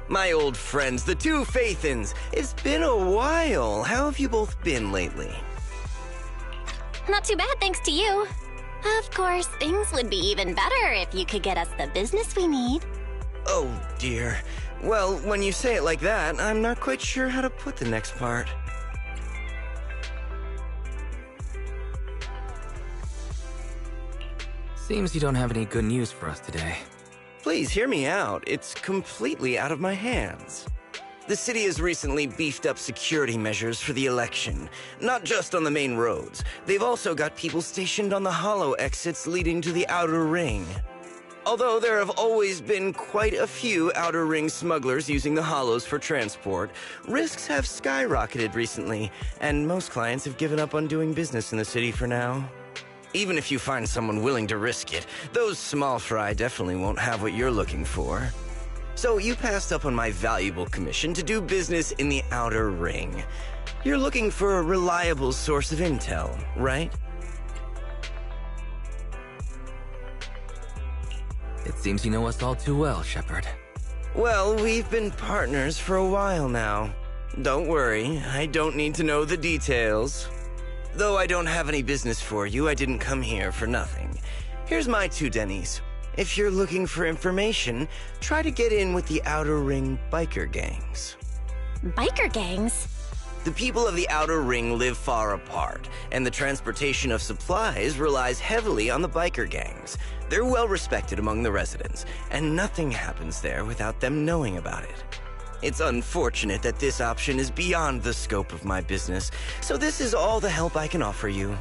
My old friends, the two Faithins. It's been a while. How have you both been lately? Not too bad, thanks to you. Of course, things would be even better if you could get us the business we need. Oh, dear. Well, when you say it like that, I'm not quite sure how to put the next part. Seems you don't have any good news for us today. Please hear me out. It's completely out of my hands. The city has recently beefed up security measures for the election, not just on the main roads. They've also got people stationed on the hollow exits leading to the outer ring. Although there have always been quite a few outer ring smugglers using the hollows for transport, risks have skyrocketed recently, and most clients have given up on doing business in the city for now. Even if you find someone willing to risk it, those small fry definitely won't have what you're looking for. So you passed up on my valuable commission to do business in the outer ring. You're looking for a reliable source of intel, right? It seems you know us all too well, Shepard. Well, we've been partners for a while now. Don't worry, I don't need to know the details. Though I don't have any business for you, I didn't come here for nothing. Here's my 2 Denny's. If you're looking for information, try to get in with the Outer Ring biker gangs. Biker gangs? The people of the Outer Ring live far apart, and the transportation of supplies relies heavily on the biker gangs. They're well respected among the residents, and nothing happens there without them knowing about it. It's unfortunate that this option is beyond the scope of my business, so this is all the help I can offer you.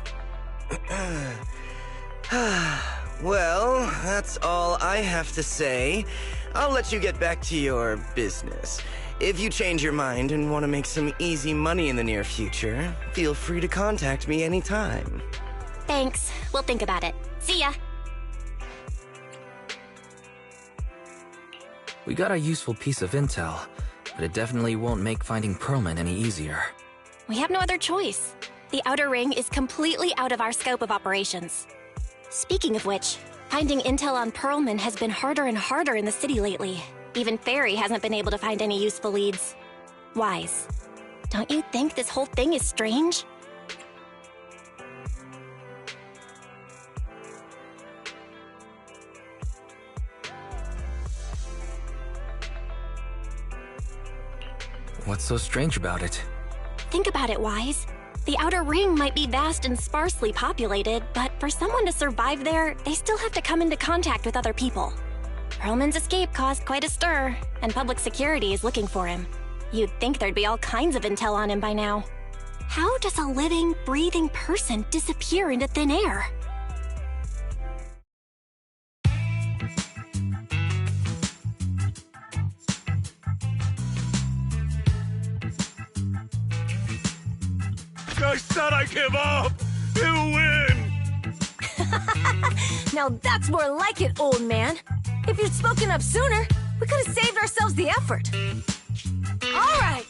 Well, that's all I have to say. I'll let you get back to your business. If you change your mind and want to make some easy money in the near future, feel free to contact me anytime. Thanks. We'll think about it. See ya. We got a useful piece of intel, but it definitely won't make finding Perlman any easier. We have no other choice. The Outer Ring is completely out of our scope of operations. Speaking of which, finding intel on Perlman has been harder and harder in the city lately. Even Fairy hasn't been able to find any useful leads. Wise, don't you think this whole thing is strange? What's so strange about it? Think about it, Wise. The Outer Ring might be vast and sparsely populated, but for someone to survive there, they still have to come into contact with other people. Perlman's escape caused quite a stir, and public security is looking for him. You'd think there'd be all kinds of intel on him by now. How does a living, breathing person disappear into thin air? I said I give up! You win! Now that's more like it, old man. If you'd spoken up sooner, we could have saved ourselves the effort. All right.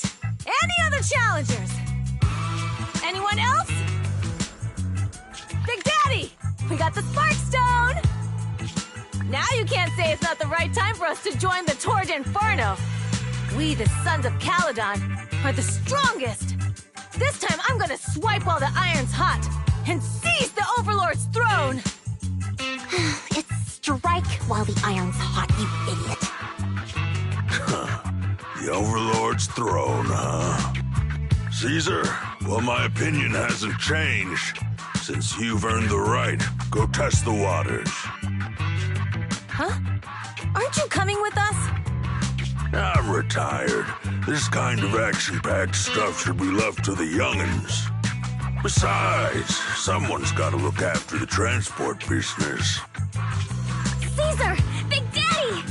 Any other challengers? Anyone else? Big Daddy, we got the Spark Stone! Now you can't say it's not the right time for us to join the Torrid Inferno. We, the Sons of Caledon, are the strongest. This time I'm gonna swipe while the iron's hot and seize the Overlord's throne! It's strike while the iron's hot, you idiot. The Overlord's throne, huh? Caesar, well, my opinion hasn't changed. Since you've earned the right, go test the waters. Huh? Aren't you coming with us? I'm retired. This kind of action-packed stuff should be left to the young'uns. Besides, someone's got to look after the transport business. Caesar! Big Daddy!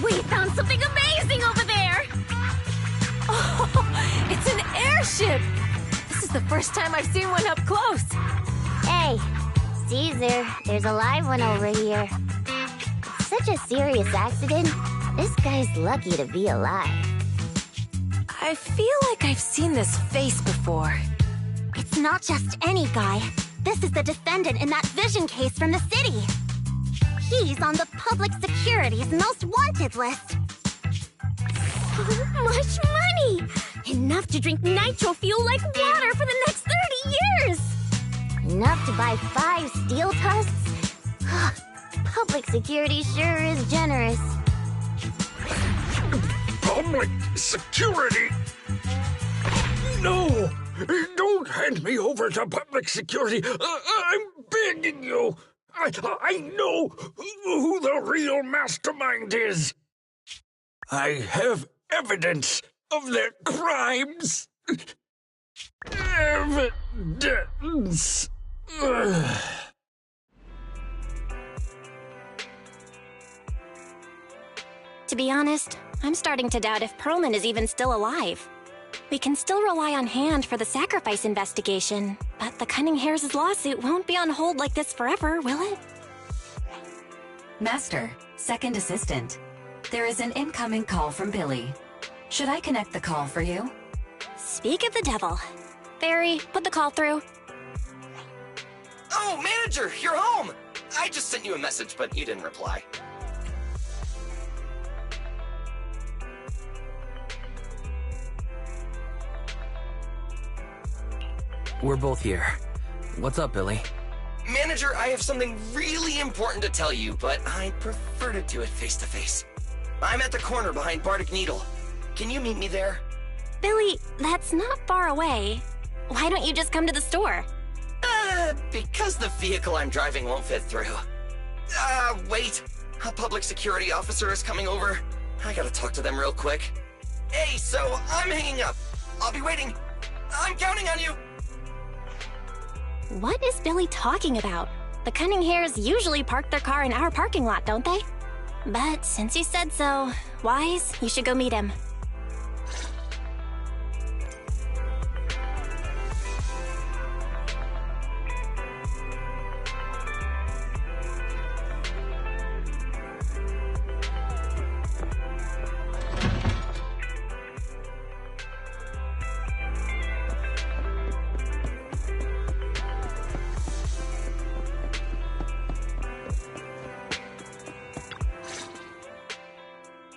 We found something amazing over there! Oh, it's an airship! This is the first time I've seen one up close. Hey, Caesar, there's a live one over here. It's such a serious accident. This guy's lucky to be alive. I feel like I've seen this face before. It's not just any guy. This is the defendant in that vision case from the city. He's on the public security's most wanted list. Much money! Enough to drink nitro fuel like water for the next 30 years! Enough to buy 5 steel tusks? Public security sure is generous. Public security? No! Don't hand me over to public security! I'm begging you! I know who the real mastermind is! I have evidence of their crimes! Evidence! To be honest, I'm starting to doubt if Perlman is even still alive. We can still rely on Hand for the sacrifice investigation, but the Cunning Hares' lawsuit won't be on hold like this forever, will it? Master, second assistant. There is an incoming call from Billy. Should I connect the call for you? Speak of the devil. Fairy, put the call through. Oh, manager, you're home! I just sent you a message, but you didn't reply. We're both here. What's up, Billy? Manager, I have something really important to tell you, but I'd prefer to do it face-to-face. I'm at the corner behind Bardic Needle. Can you meet me there? Billy, that's not far away. Why don't you just come to the store? Because the vehicle I'm driving won't fit through. Wait. A public security officer is coming over. I gotta talk to them real quick. Hey, so I'm hanging up. I'll be waiting. I'm counting on you. What is Billy talking about? The Cunning Hares usually park their car in our parking lot, don't they? But since you said so, Wise, you should go meet him.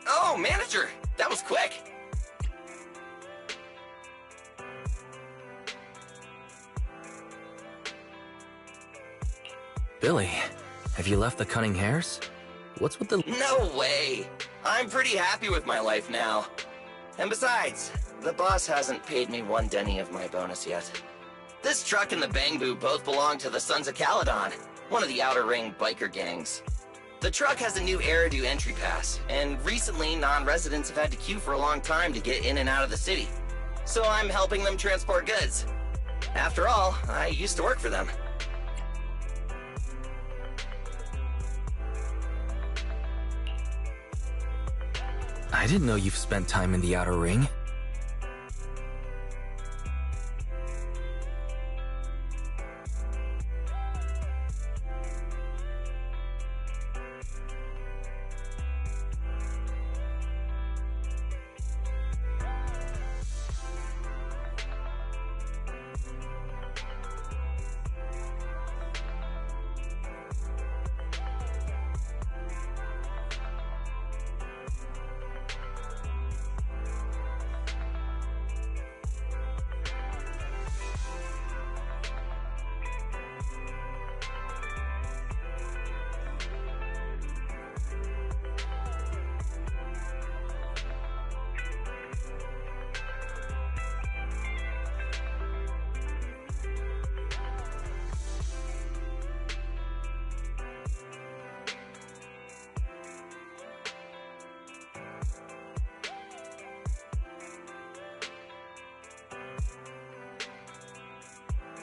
Oh, manager, that was quick. Billy, have you left the Cunning Hares? What's with the... No way. I'm pretty happy with my life now. And besides, the boss hasn't paid me 1 denny of my bonus yet. This truck and the Bangbu both belong to the Sons of Caledon, one of the Outer Ring biker gangs. The truck has a new Eridu entry pass, and recently non-residents have had to queue for a long time to get in and out of the city. So I'm helping them transport goods. After all, I used to work for them. I didn't know you've spent time in the Outer Ring.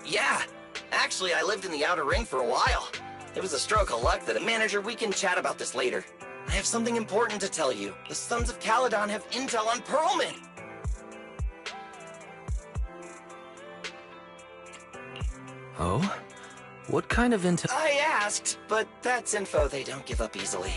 Yeah, actually I lived in the Outer Ring for a while. It was a stroke of luck that a manager, we can chat about this later. I have something important to tell you. The Sons of Caledon have intel on Perlman. Oh? What kind of intel? I asked, but that's info they don't give up easily.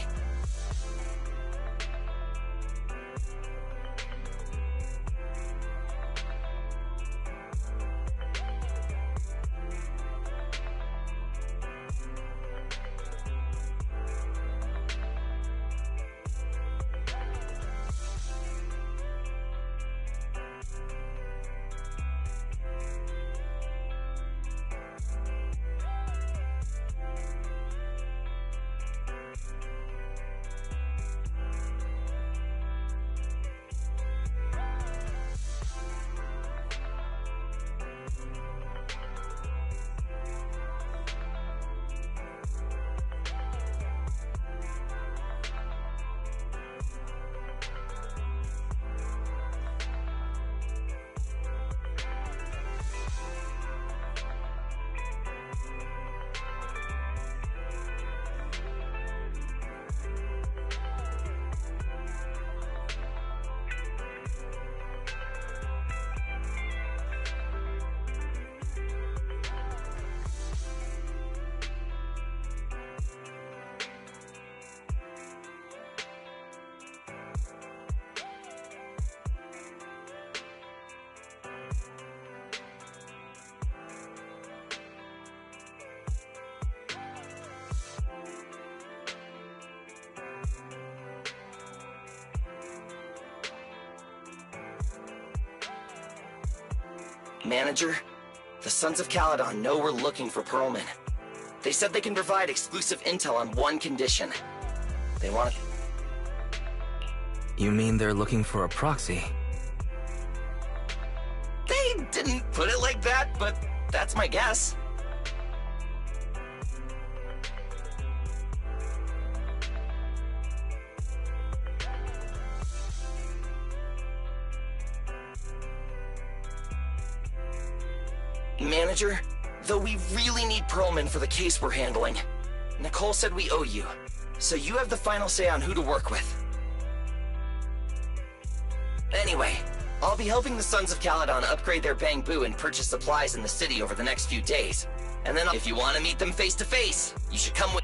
Manager, the Sons of Caledon know we're looking for Pearlman. They said they can provide exclusive intel on one condition. They want... You mean they're looking for a proxy? They didn't put it like that, but that's my guess. Manager, though we really need Pearlman for the case we're handling, Nicole said we owe you, so you have the final say on who to work with. Anyway, I'll be helping the Sons of Caledon upgrade their Bangbu and purchase supplies in the city over the next few days. And then if you want to meet them face to face, you should come with...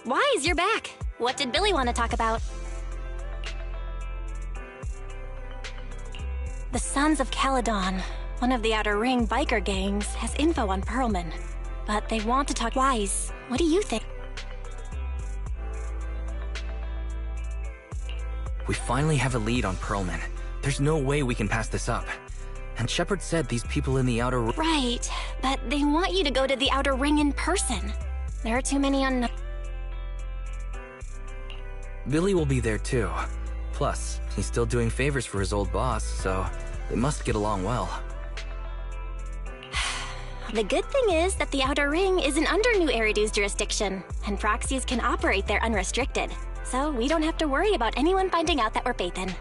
Wise, you're back. What did Billy want to talk about? The Sons of Caledon, one of the Outer Ring biker gangs, has info on Pearlman. But they want to talk. Wise, what do you think? We finally have a lead on Pearlman. There's no way we can pass this up. And Shepard said these people in the Outer Ring... Right, but they want you to go to the Outer Ring in person. There are too many unknown... Billy will be there too. Plus, he's still doing favors for his old boss, so they must get along well. The good thing is that the Outer Ring isn't under New Eridu's jurisdiction, and proxies can operate there unrestricted. So we don't have to worry about anyone finding out that we're Pathan.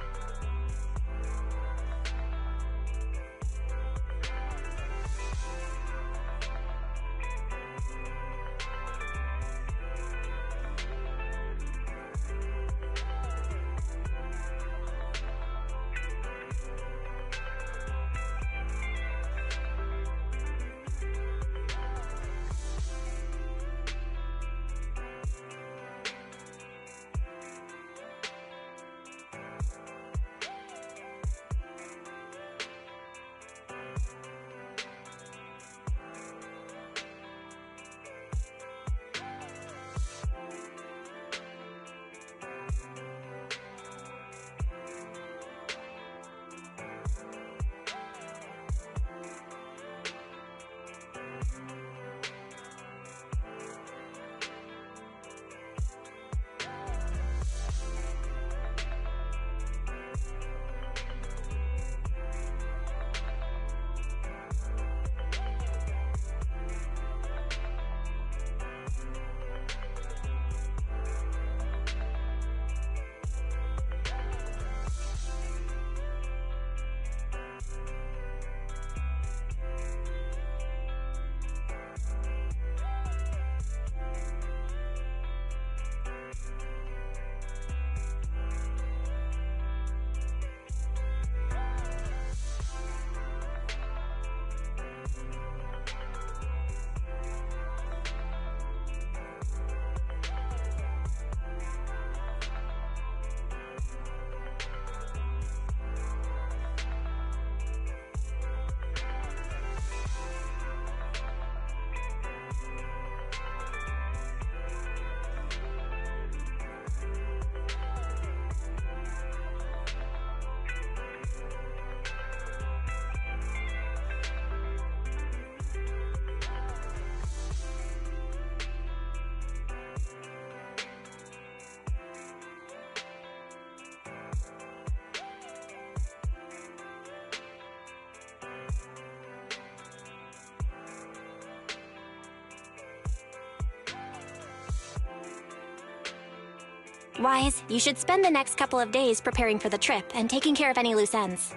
Wise, you should spend the next couple of days preparing for the trip and taking care of any loose ends.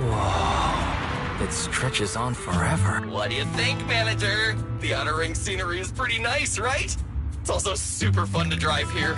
Whoa, it stretches on forever. What do you think, manager? The Outer Ring scenery is pretty nice, right? It's also super fun to drive here.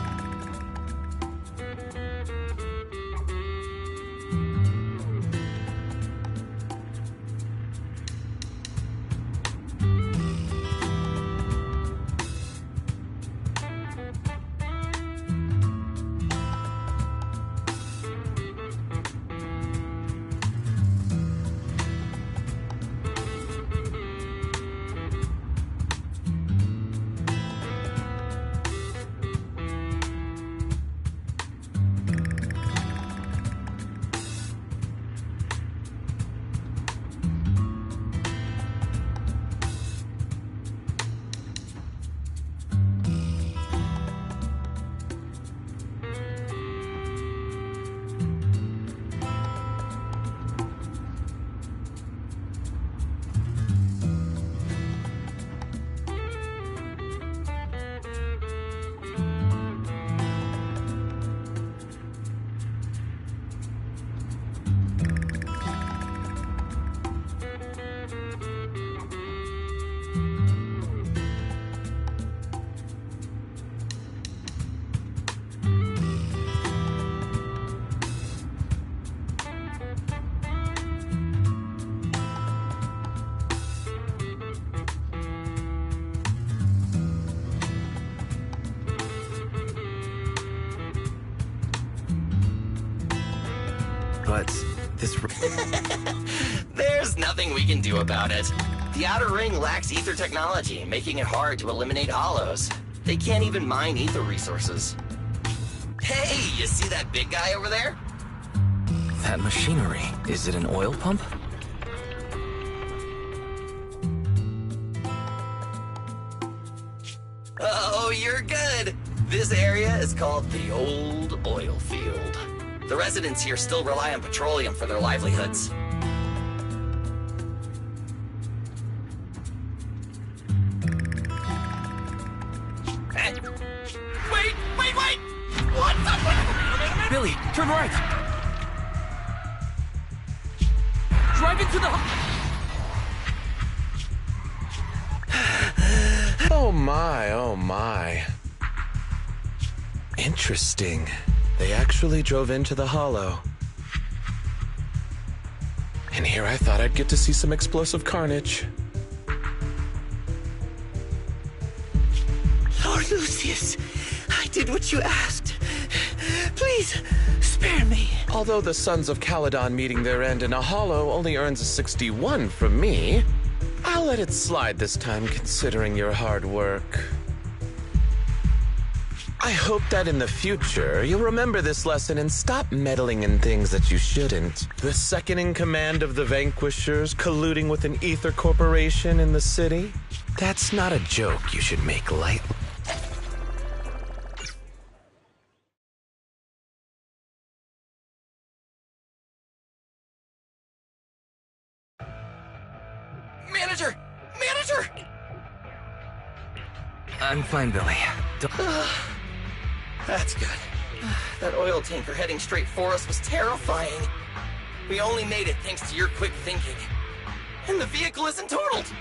But this... There's nothing we can do about it. The Outer Ring lacks ether technology, making it hard to eliminate hollows. They can't even mine ether resources. Hey, you see that big guy over there? That machinery, is it an oil pump? Oh, you're good. This area is called the Old Oil Field. The residents here still rely on petroleum for their livelihoods. Wait! What the... Billy, turn right! Drive into the... Oh my, oh my. Interesting. They actually drove into the Hollow. And here I thought I'd get to see some explosive carnage. Lord Lucius, I did what you asked. Please, spare me. Although the Sons of Caledon meeting their end in a Hollow only earns a 61 from me, I'll let it slide this time considering your hard work. I hope that in the future, you'll remember this lesson and stop meddling in things that you shouldn't. The second in command of the Vanquishers colluding with an ether corporation in the city? That's not a joke you should make lightly. Manager! Manager! I'm fine, Billy. That's good. That oil tanker heading straight for us was terrifying. We only made it thanks to your quick thinking. And the vehicle isn't totaled!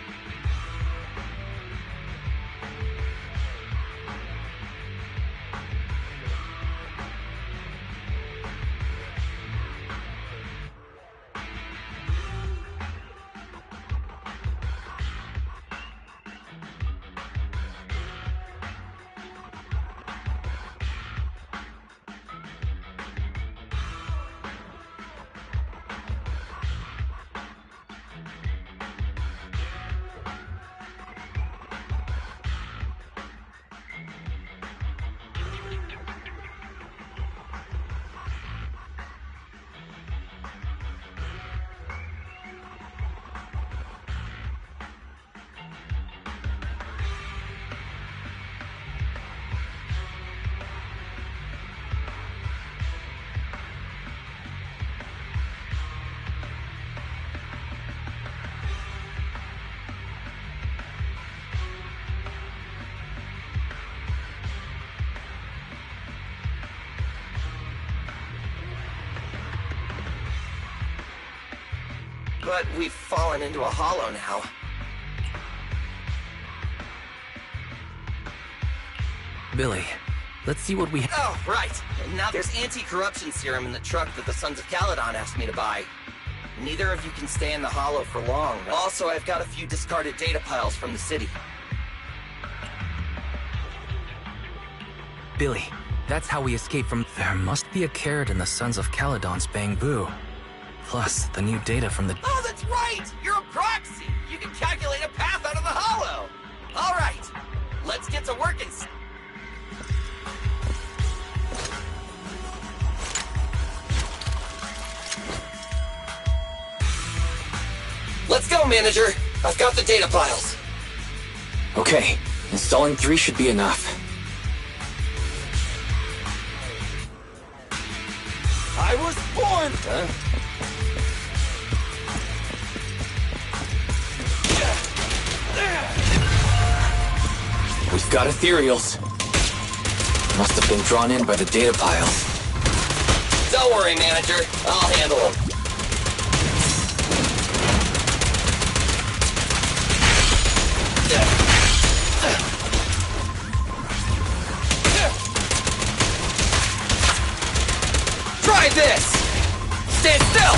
But we've fallen into a hollow now. Billy, let's see what we have. Oh, right. Now there's anti-corruption serum in the truck that the Sons of Caledon asked me to buy. Neither of you can stay in the hollow for long. Also, I've got a few discarded data piles from the city. Billy, that's how we escape from... There must be a carrot in the Sons of Caledon's bamboo. Plus, the new data from the... Oh, that's right! You're a proxy! You can calculate a path out of the hollow! All right, let's get to work and... Let's go, Manager! I've got the data files. Okay, installing 3 should be enough. I was born! Huh? We've got ethereals. Must have been drawn in by the data piles. Don't worry, Manager. I'll handle them. Try this! Stand still!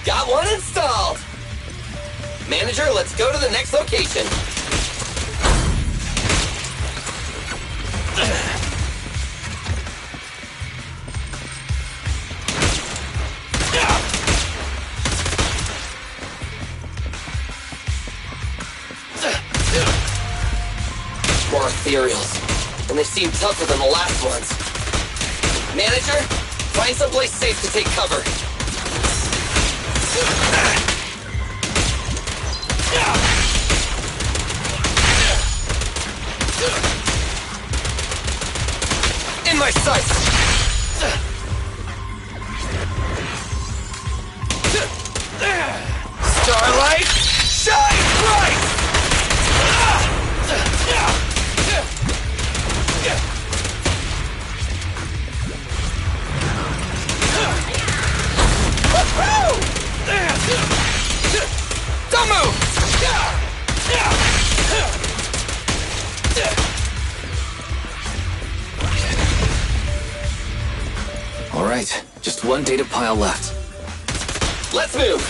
Got one installed! Manager, let's go to the next location. More ethereals, and they seem tougher than the last ones. Manager, find someplace safe to take cover. In my sights! Starlight, shine bright! Don't move! All right, just one data pile left. Let's move!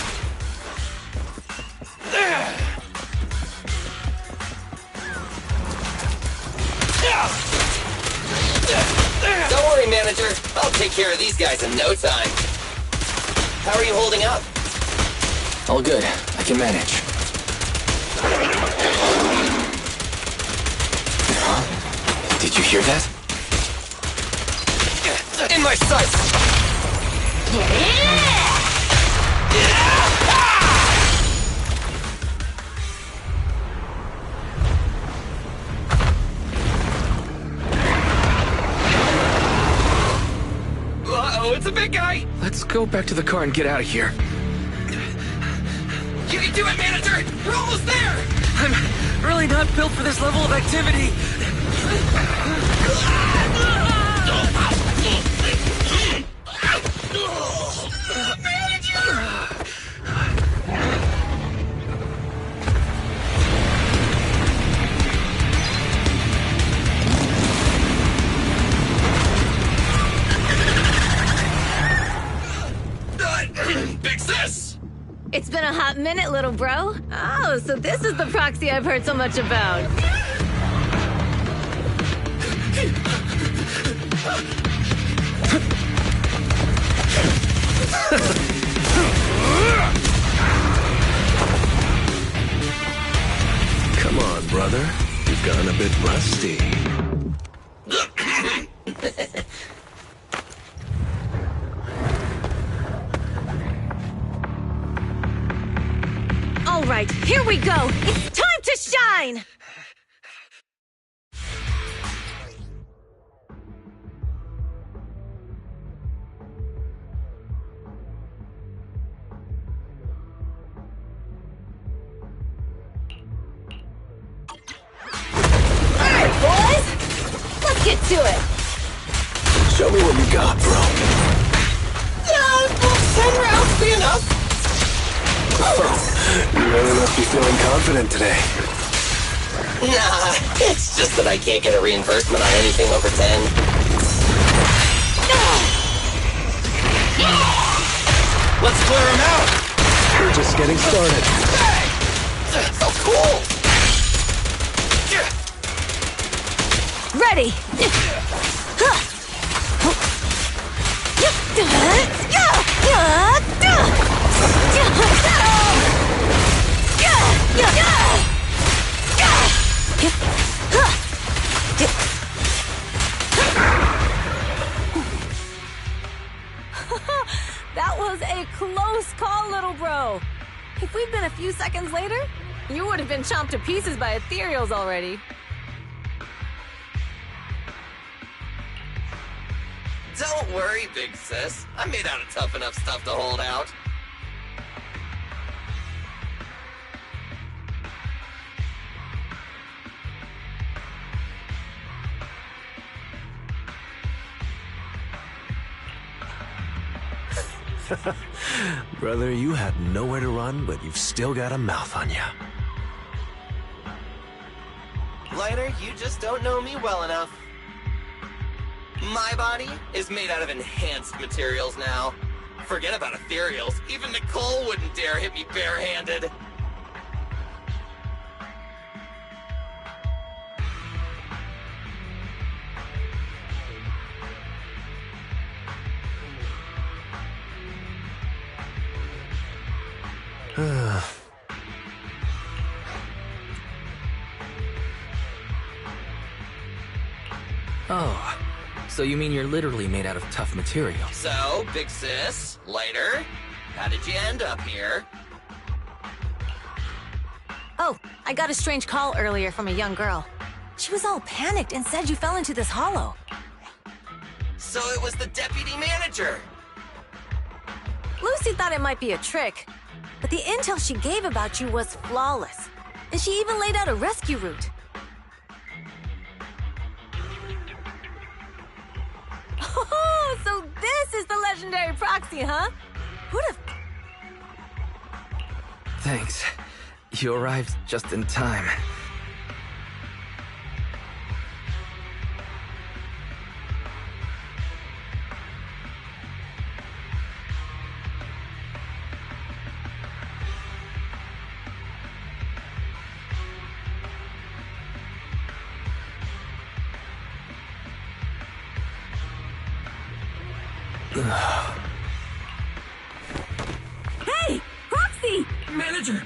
Don't worry, manager. I'll take care of these guys in no time. How are you holding up? All good. I can manage. Huh? Did you hear that? In my sights! Uh-oh, it's a big guy! Let's go back to the car and get out of here. You can do it, manager! We're almost there! I'm really not built for this level of activity. Big sis! It's been a hot minute, little bro. Oh, so this is the proxy I've heard so much about. Come on, brother. You've gotten a bit rusty. All right, here we go. It's time to shine! All right, boys. Let's get to it. Show me what you got, bro. Will 10 rounds be enough? You really must be feeling confident today. Nah, it's just that I can't get a reimbursement on anything over 10. Let's clear him out! We're just getting started. Hey! So cool! Ready! That was a close call, little bro. If we'd been a few seconds later, you would have been chomped to pieces by ethereals already. Don't worry, big sis. I'm made out of tough enough stuff to hold out. Brother, you have nowhere to run, but you've still got a mouth on you. Lighter, you just don't know me well enough. My body is made out of enhanced materials now. Forget about ethereals. Even Nicole wouldn't dare hit me barehanded. Oh, so you mean you're literally made out of tough material? So, big sis, Lighter, how did you end up here? I got a strange call earlier from a young girl. She was all panicked and said you fell into this hollow. So it was the deputy manager! Lucy thought it might be a trick, but the intel she gave about you was flawless. And she even laid out a rescue route. Oh, so this is the legendary proxy, huh? Who'd have... Thanks. You arrived just in time. Hey! Proxy! Manager!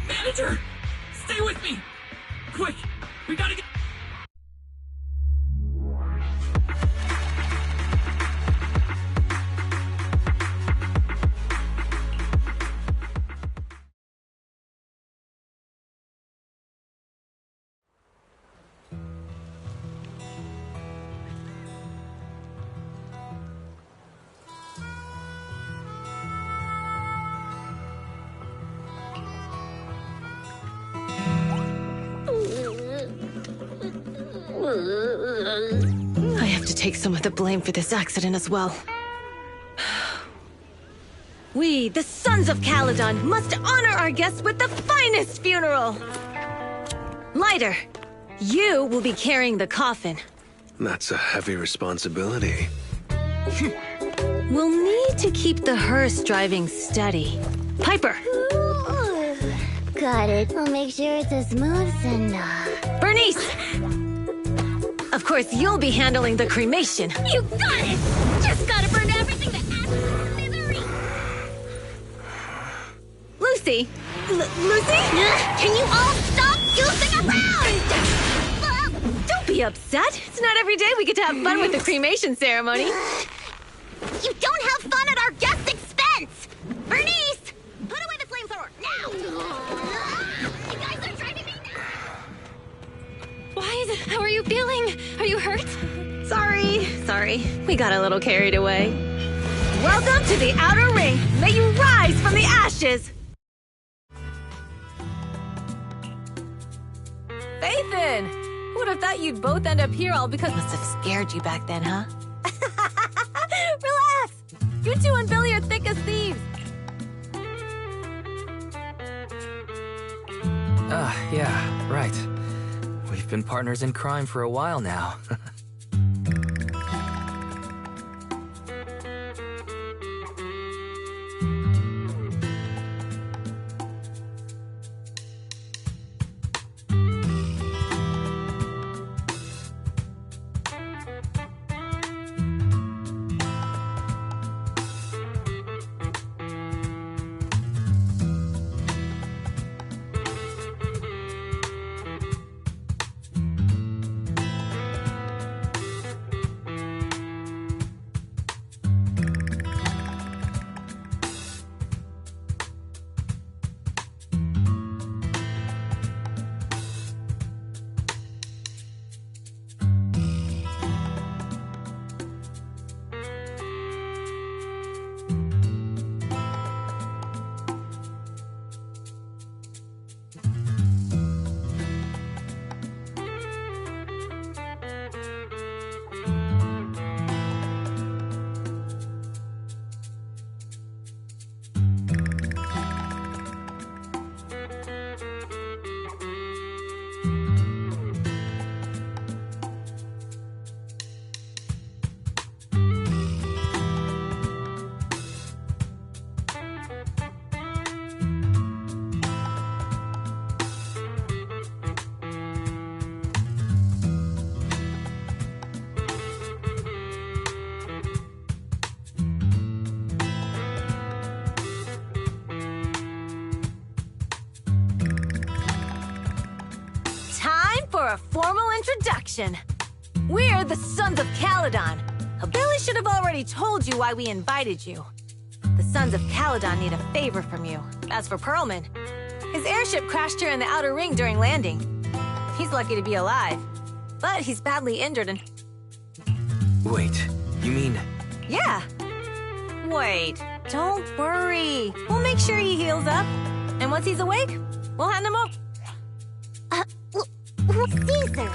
Manager! Stay with me! Quick! We gotta get... I have to take some of the blame for this accident as well. We, the Sons of Caledon, must honor our guests with the finest funeral! Lighter, you will be carrying the coffin. That's a heavy responsibility. We'll need to keep the hearse driving steady. Piper! Ooh, got it. I'll make sure it's as smooth and... Bernice! Of course, you'll be handling the cremation. You got it! Just gotta burn everything that adds to misery! Lucy? Lucy? Can you all stop goofing around? Don't be upset. It's not every day we get to have fun with the cremation ceremony. You don't have fun at our guest expense! Bernice! Put away the flamethrower, now! You guys are driving me nuts! Wise, how are you feeling? Are you hurt? Sorry. We got a little carried away. Welcome to the Outer Ring. May you rise from the ashes. Fathan! Who would have thought you'd both end up here all because... Must have scared you back then, huh? Relax! You two and Billy are thick as thieves. Yeah, right. We've been partners in crime for a while now. For a formal introduction. We're the Sons of Caledon. Billy should have already told you why we invited you. The Sons of Caledon need a favor from you. As for Perlman, His airship crashed here in the outer ring during landing. He's lucky to be alive, but he's badly injured and... Wait, you mean... Yeah. Wait, don't worry. We'll make sure he heals up. And once he's awake, we'll hand him over. Caesar,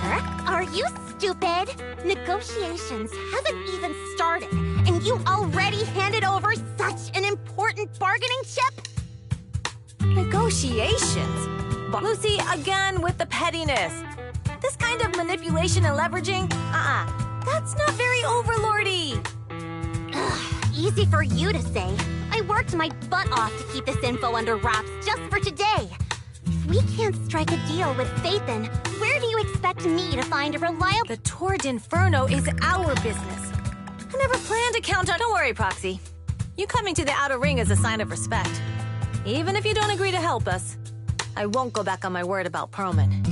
are you stupid? Negotiations haven't even started, and you already handed over such an important bargaining chip? Negotiations? Lucy, again with the pettiness. This kind of manipulation and leveraging? That's not very overlordy. Easy for you to say. I worked my butt off to keep this info under wraps just for today. If we can't strike a deal with Phaethon, where do you expect me to find a reliable... The Tour d'Inferno is our business. I never planned to count on... Don't worry, Proxy. You coming to the Outer Ring is a sign of respect. Even if you don't agree to help us, I won't go back on my word about Perlman.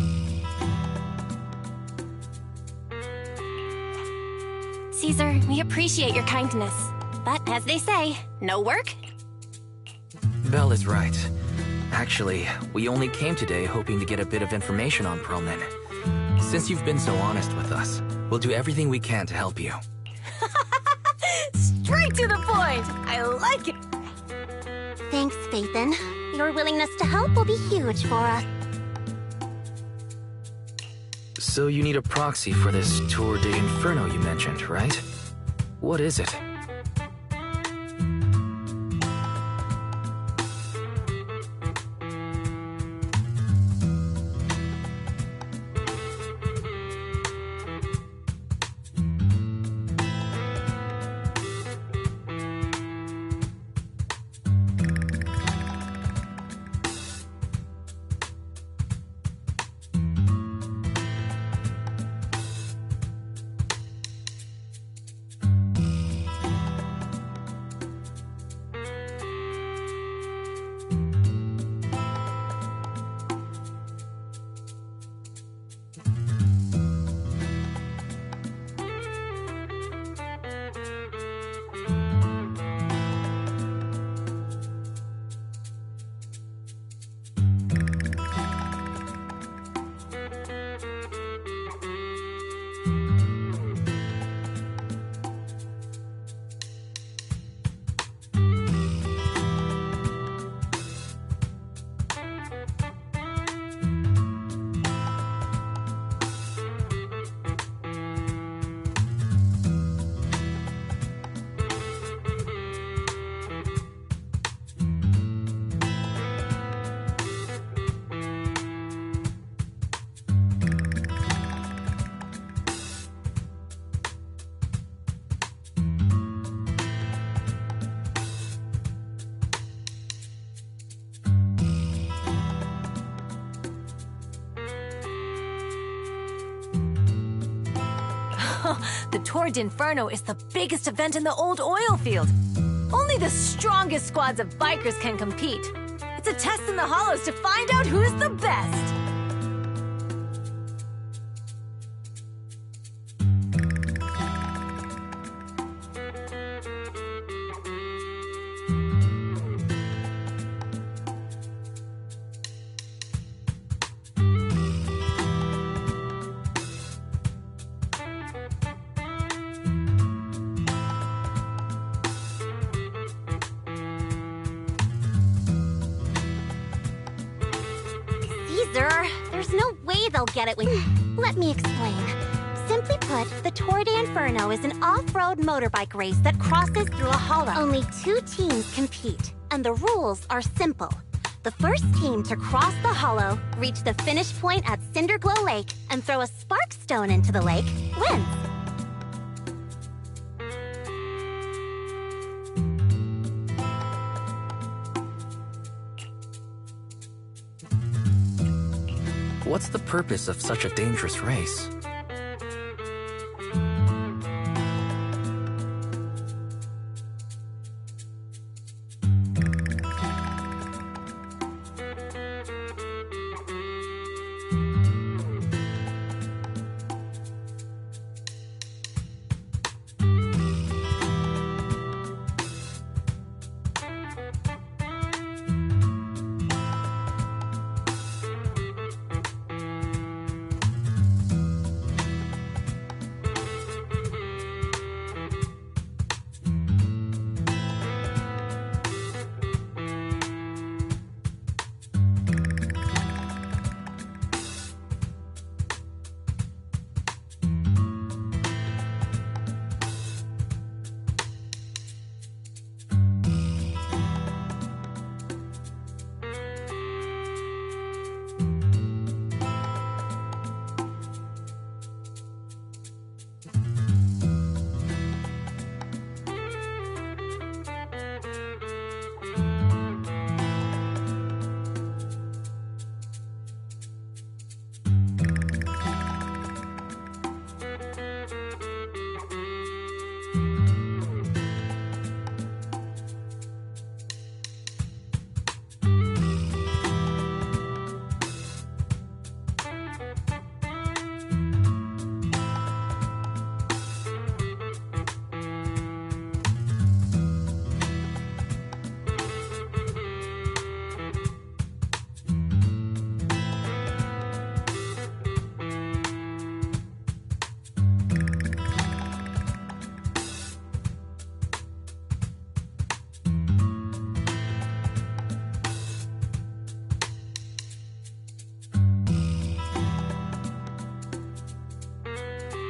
Caesar, we appreciate your kindness. But as they say, no work? Belle is right. Actually, we only came today hoping to get a bit of information on Perlman. Since you've been so honest with us, we'll do everything we can to help you. Straight to the point! I like it! Thanks, Phaethon. Your willingness to help will be huge for us. So you need a proxy for this Tour d'Inferno you mentioned, right? What is it? The Tour d'Inferno is the biggest event in the old oil field. Only the strongest squads of bikers can compete. It's a test in the hollows to find out who's the best. There's no way they'll get it when... Let me explain. Simply put, the Tour d'Inferno is an off-road motorbike race that crosses through a hollow. Only 2 teams compete, and the rules are simple. The first team to cross the hollow, reach the finish point at Cinderglow Lake, and throw a spark stone into the lake, wins. What's the purpose of such a dangerous race?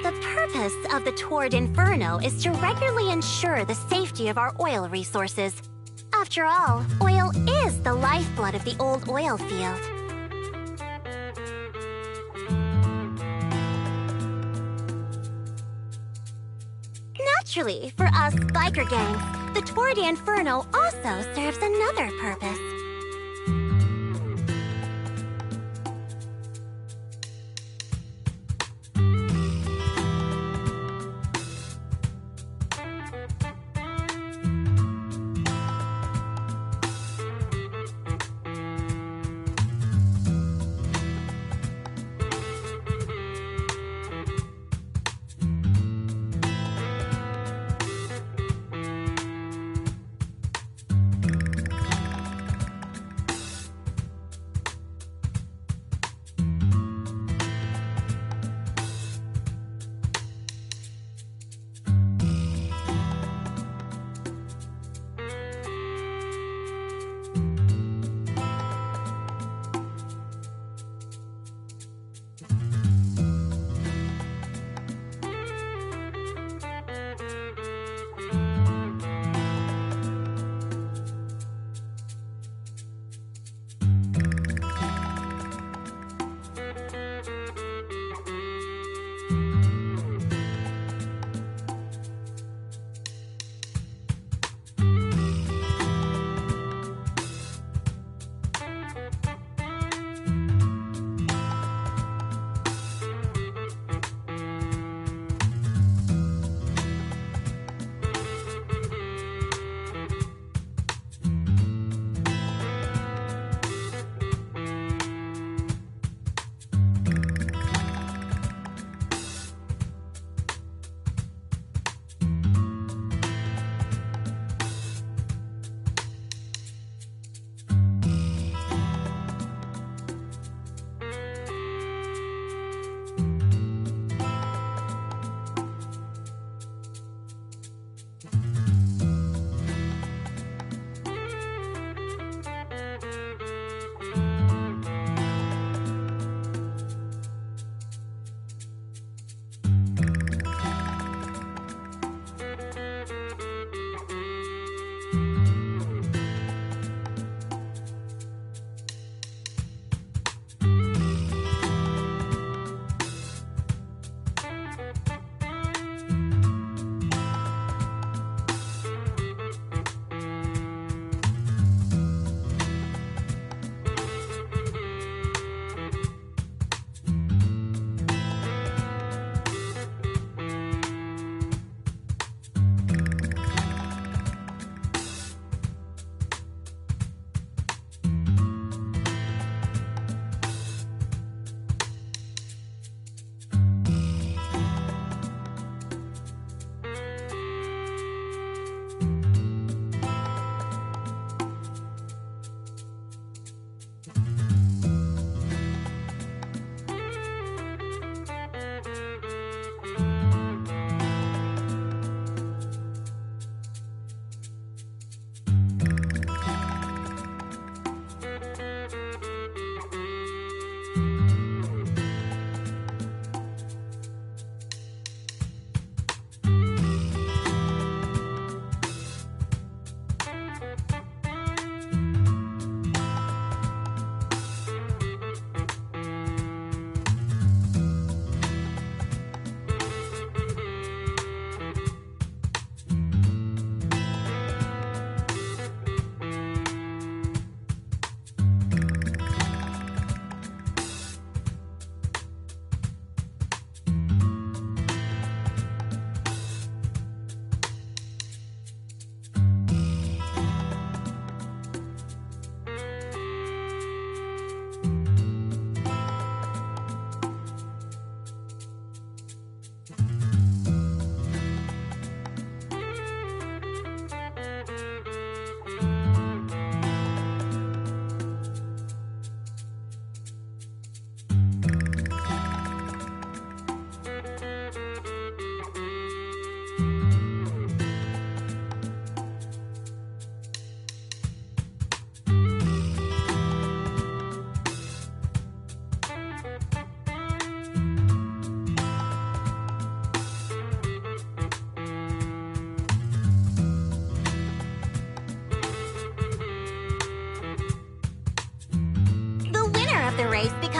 The purpose of the Tord Inferno is to regularly ensure the safety of our oil resources. After all, oil is the lifeblood of the old oil field. Naturally, for us biker gangs, the Tord Inferno also serves another purpose.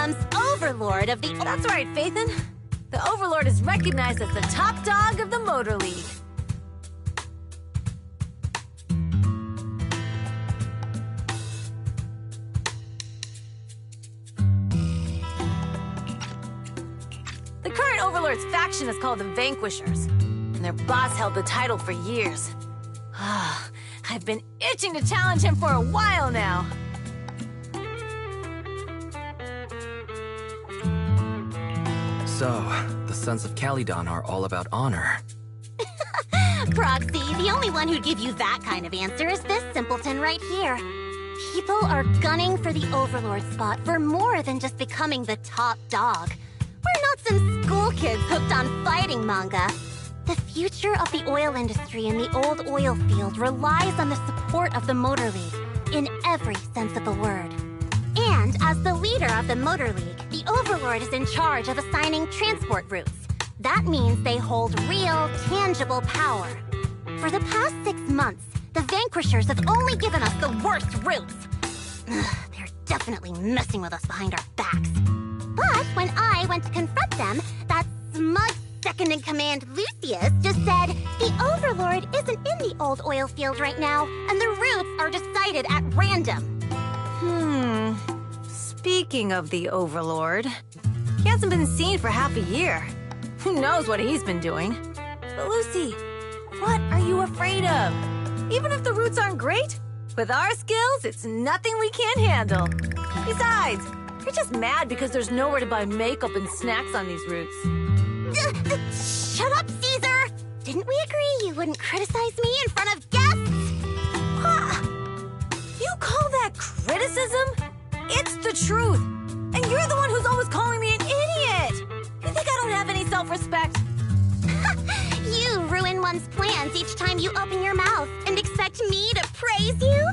becomes Overlord of the... That's right, Phaethon. The Overlord is recognized as the top dog of the Motor League. The current Overlord's faction is called the Vanquishers, and their boss held the title for years. I've been itching to challenge him for a while now. So, the Sons of Caledon are all about honor. Proxy, the only one who'd give you that kind of answer is this simpleton right here. People are gunning for the Overlord spot for more than just becoming the top dog. We're not some school kids hooked on fighting manga. The future of the oil industry in the old oil field relies on the support of the Motor League, in every sense of the word. And as the leader of the Motor League, the Overlord is in charge of assigning transport routes. That means they hold real, tangible power. For the past 6 months, the Vanquishers have only given us the worst routes. They're definitely messing with us behind our backs. But when I went to confront them, that smug second-in-command Lucius just said the Overlord isn't in the old oil field right now, and the routes are decided at random. Speaking of the Overlord, he hasn't been seen for half a year. Who knows what he's been doing? But Lucy, what are you afraid of? Even if the routes aren't great, with our skills, it's nothing we can't handle. Besides, you're just mad because there's nowhere to buy makeup and snacks on these routes. Shut up, Caesar! Didn't we agree you wouldn't criticize me in front of guests? You call that criticism? It's the truth! And you're the one who's always calling me an idiot! You think I don't have any self-respect? You ruin one's plans each time you open your mouth and expect me to praise you?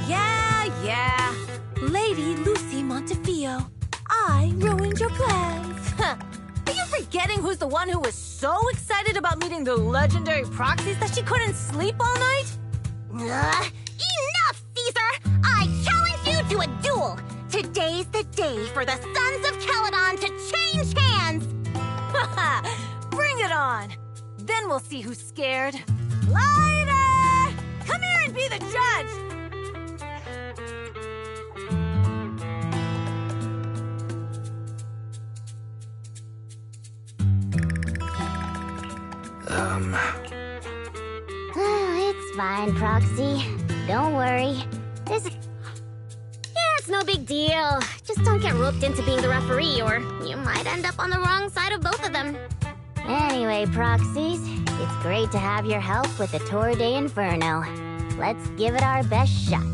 Yeah. Lady Lucy Montefiore, I ruined your plans. Are you forgetting who's the one who was so excited about meeting the legendary proxies that she couldn't sleep all night? Enough, Caesar! I challenge you to a duel! Today's the day for the Sons of Caledon to change hands! Bring it on! Then we'll see who's scared. Lighter! Come here and be the judge! It's fine, Proxy. Don't worry. It's no big deal. Just don't get roped into being the referee, or you might end up on the wrong side of both of them. Anyway, Proxies, it's great to have your help with the Tour de Inferno. Let's give it our best shot.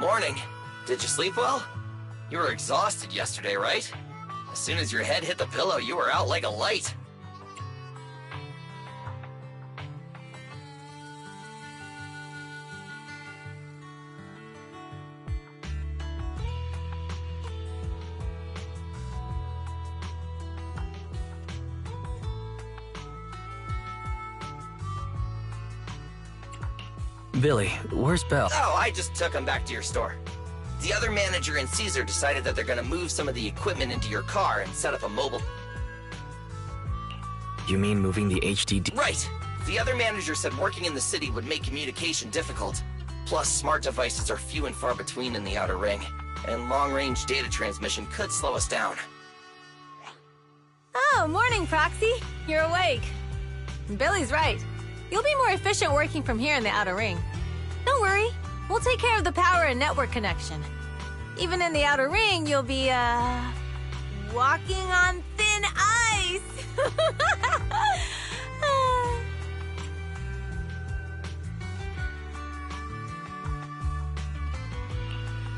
Morning. Did you sleep well? You were exhausted yesterday, right? As soon as your head hit the pillow, you were out like a light. Billy, where's Belle? Oh, I just took him back to your store. The other manager and Caesar decided that they're gonna move some of the equipment into your car and set up a mobile... You mean moving the HDD? Right! The other manager said working in the city would make communication difficult. Plus, smart devices are few and far between in the Outer Ring, and long-range data transmission could slow us down. Oh, morning, Proxy. You're awake. Billy's right. You'll be more efficient working from here in the Outer Ring. Don't worry. We'll take care of the power and network connection. Even in the Outer Ring, you'll be, walking on thin ice!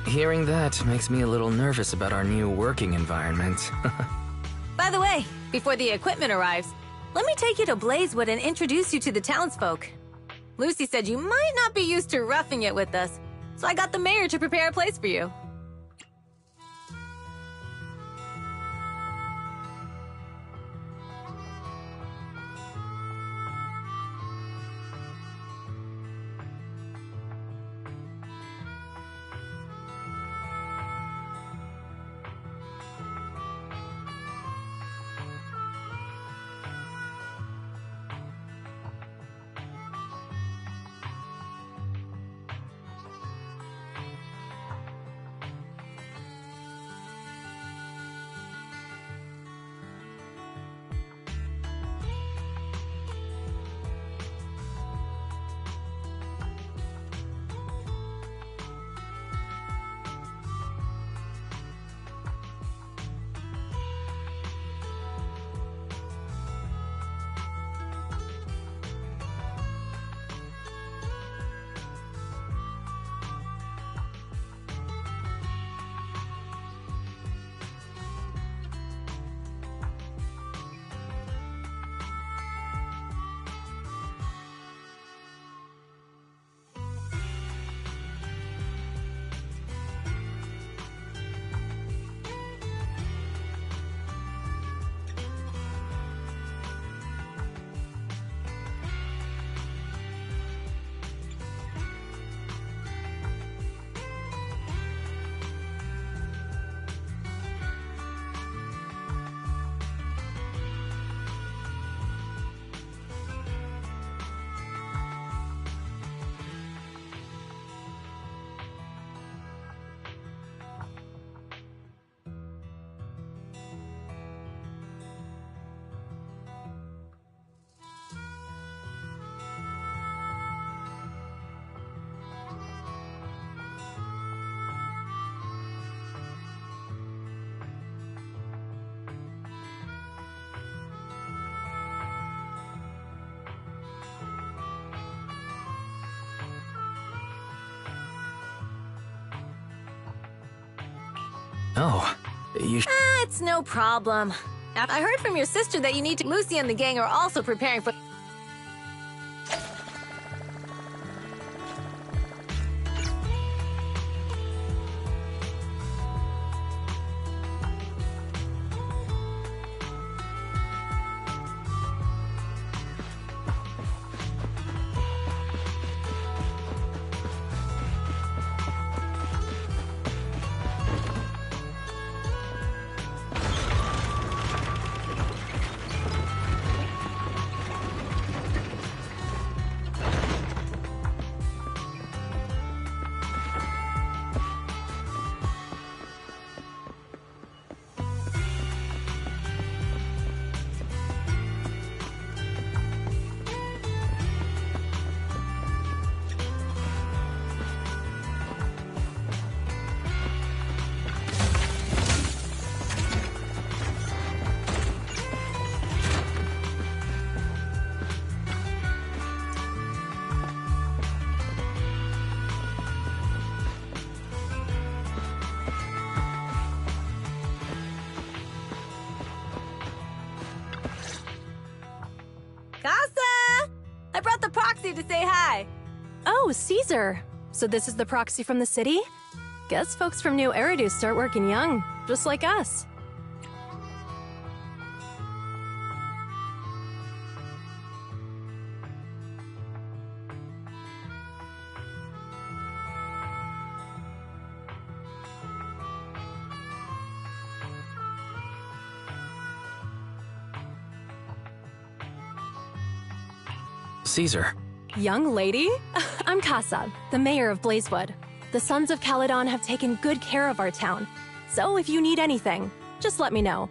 Hearing that makes me a little nervous about our new working environment. By the way, before the equipment arrives, let me take you to Blazewood and introduce you to the townsfolk. Lucy said you might not be used to roughing it with us, so I got the mayor to prepare a place for you. Oh, you It's no problem. I heard from your sister that you need to... Lucy and the gang are also preparing for... to say hi. Oh, Caesar. So this is the proxy from the city? Guess folks from New Eridu start working young, just like us. Caesar. Young lady? I'm Casa, the mayor of Blazewood. The Sons of Caledon have taken good care of our town. So if you need anything, just let me know.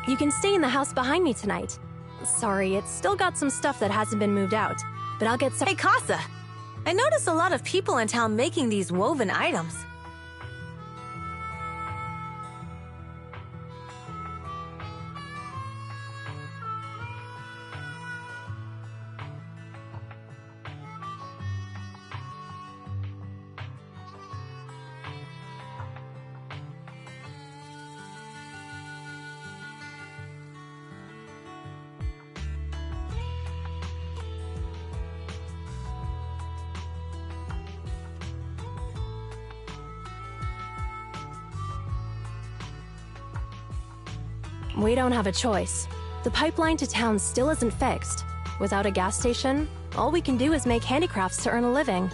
You can stay in the house behind me tonight. Sorry, it's still got some stuff that hasn't been moved out, but I'll get some— Hey, Casa! I noticed a lot of people in town making these woven items. We don't have a choice. The pipeline to town still isn't fixed. Without a gas station, all we can do is make handicrafts to earn a living.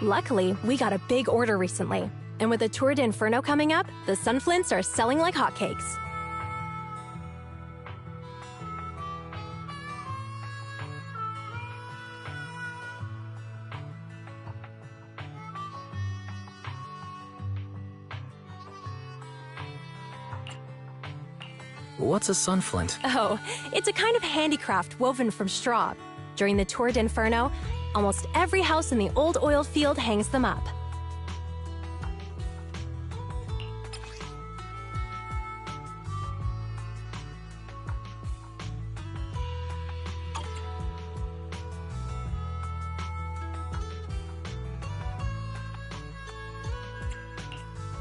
Luckily, we got a big order recently. And with the Tour d'Inferno coming up, the Sunflints are selling like hotcakes. What's a sunflint? Oh, it's a kind of handicraft woven from straw. During the Tour d'Inferno, almost every house in the old oil field hangs them up.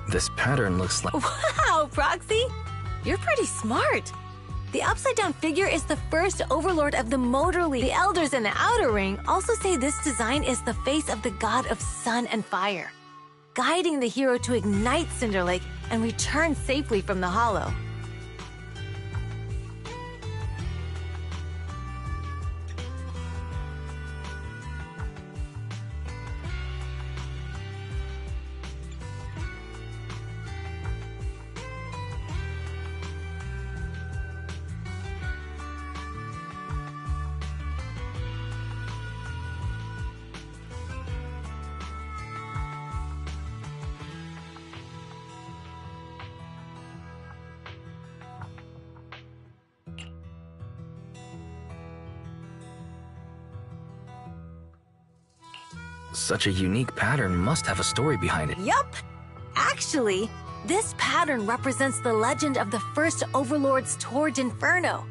This pattern looks like... Wow, Proxy! You're pretty smart. The upside-down figure is the first overlord of the Motor League. The Elders in the Outer Ring also say this design is the face of the god of sun and fire, guiding the hero to ignite Cinder Lake and return safely from the Hollow. Such a unique pattern must have a story behind it. Yup! Actually, this pattern represents the legend of the first Overlord's Tour d'Inferno.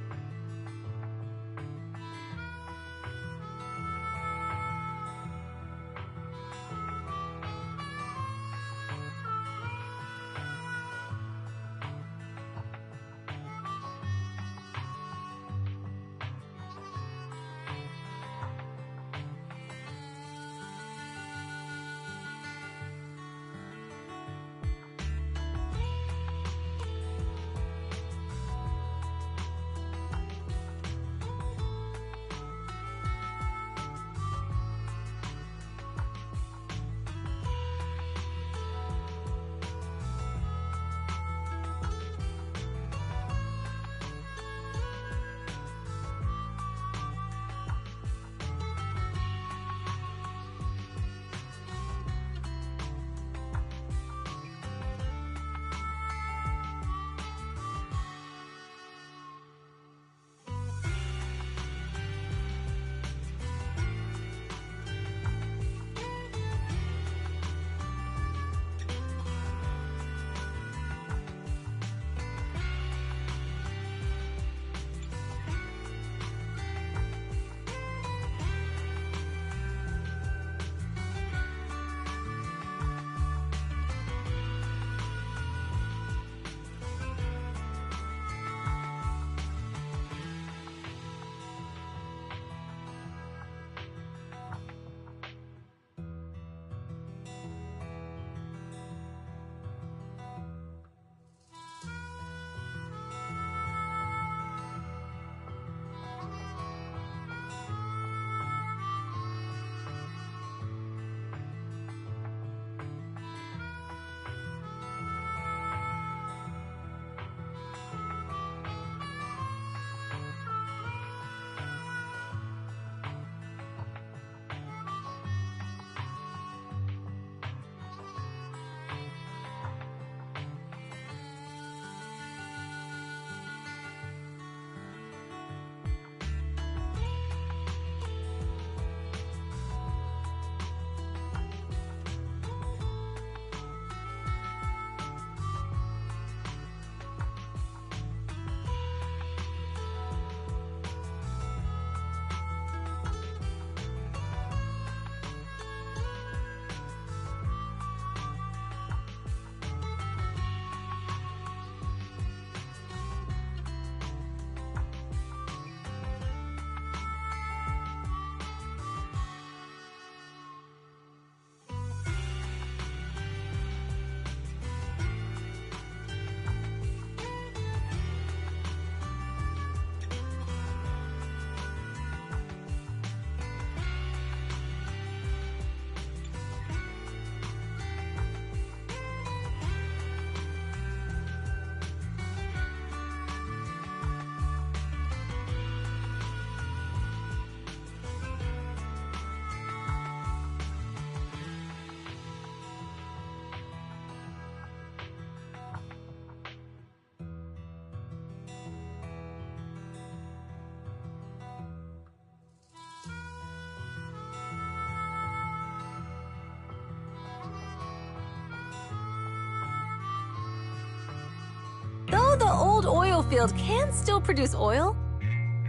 old oil field can still produce oil.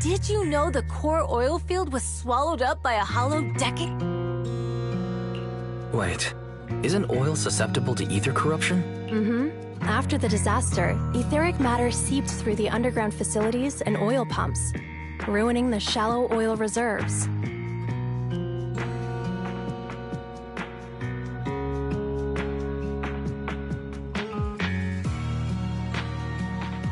Did you know the core oil field was swallowed up by a hollow decade? Wait, isn't oil susceptible to ether corruption? Mm-hmm. After the disaster, etheric matter seeped through the underground facilities and oil pumps, ruining the shallow oil reserves.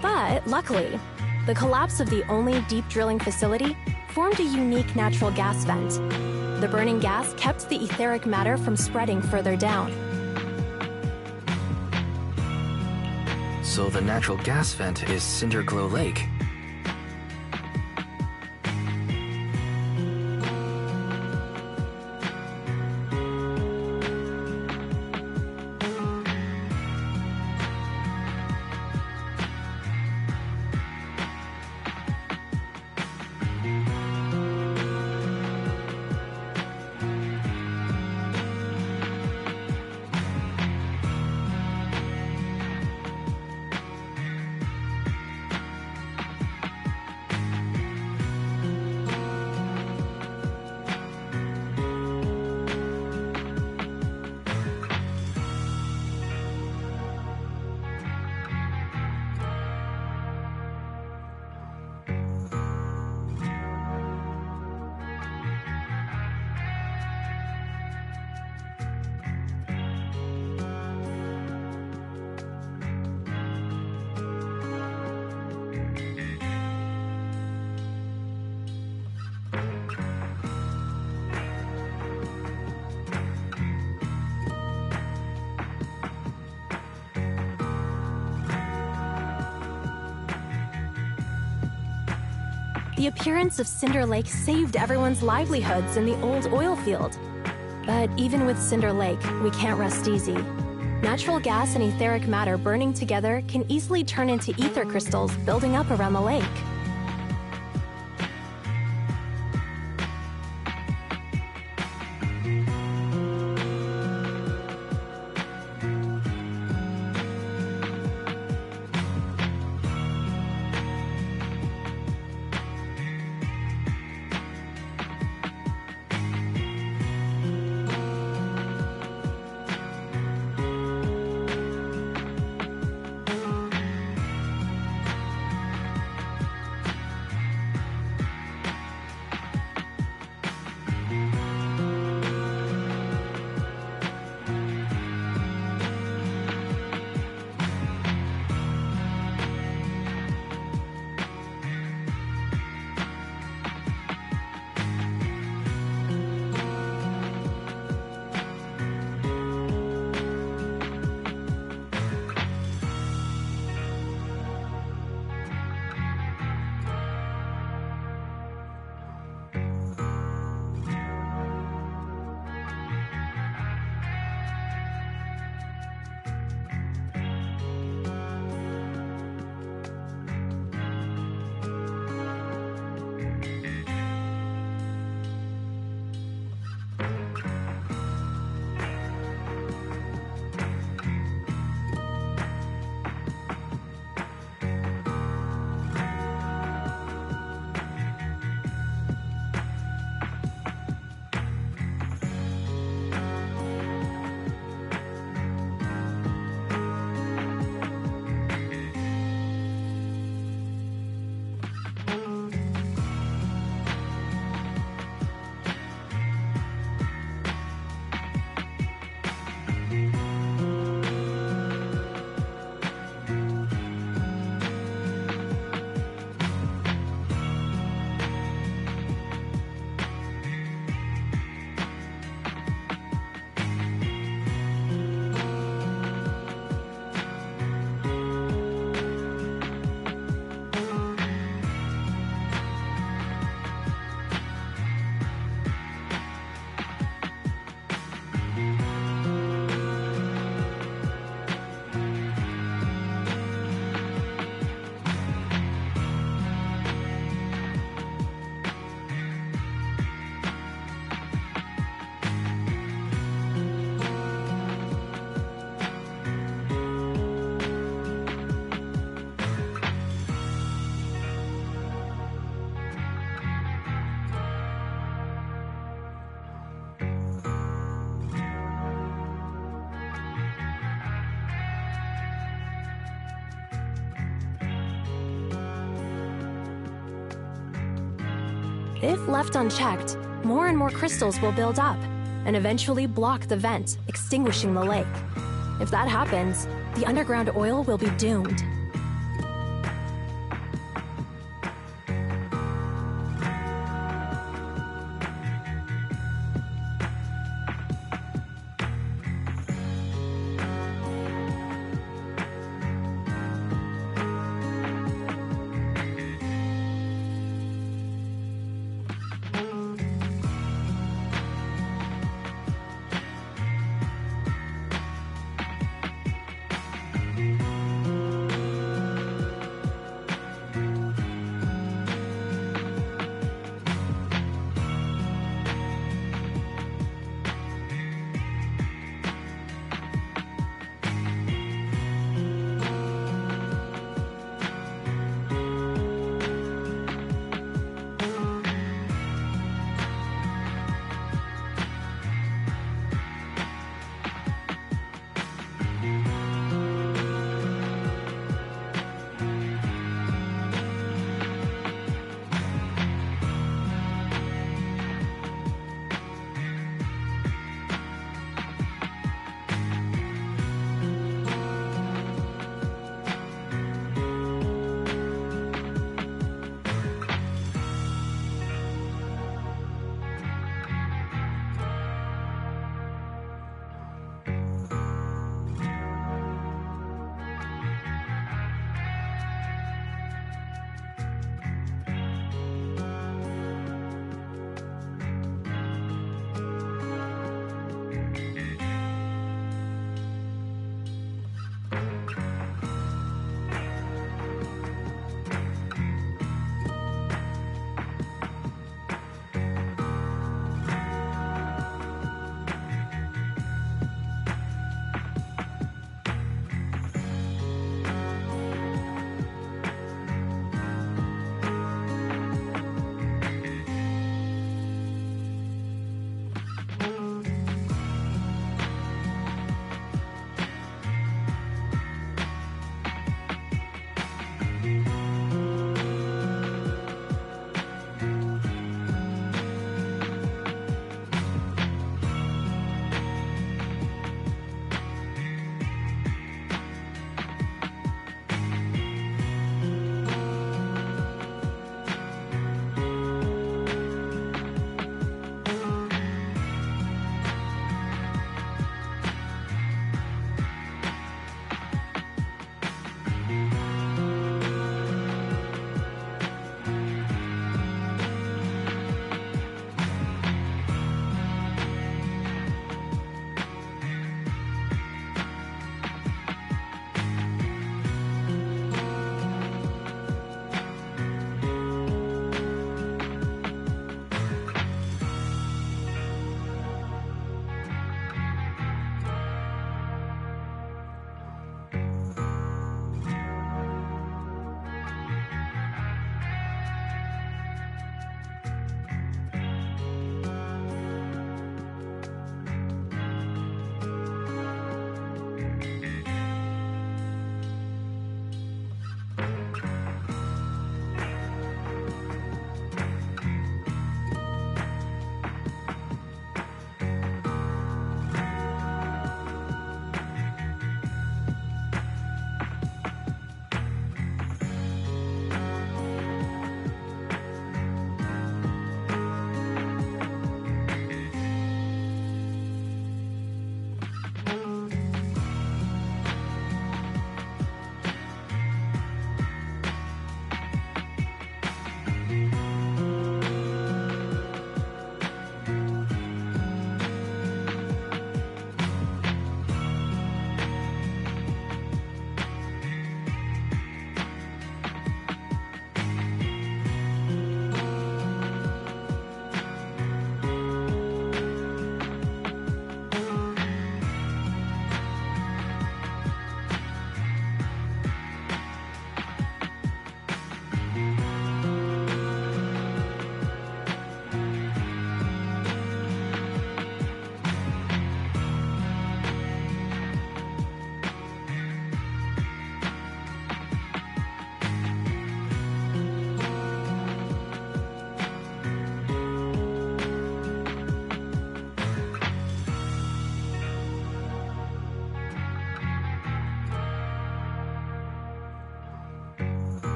But luckily, the collapse of the only deep drilling facility formed a unique natural gas vent. The burning gas kept the etheric matter from spreading further down. So the natural gas vent is Cinderglow Lake. The appearance of Cinder Lake saved everyone's livelihoods in the old oil field. But even with Cinder Lake, we can't rest easy. Natural gas and etheric matter burning together can easily turn into ether crystals building up around the lake. If left unchecked, more and more crystals will build up and eventually block the vent, extinguishing the lake. If that happens, the underground oil will be doomed.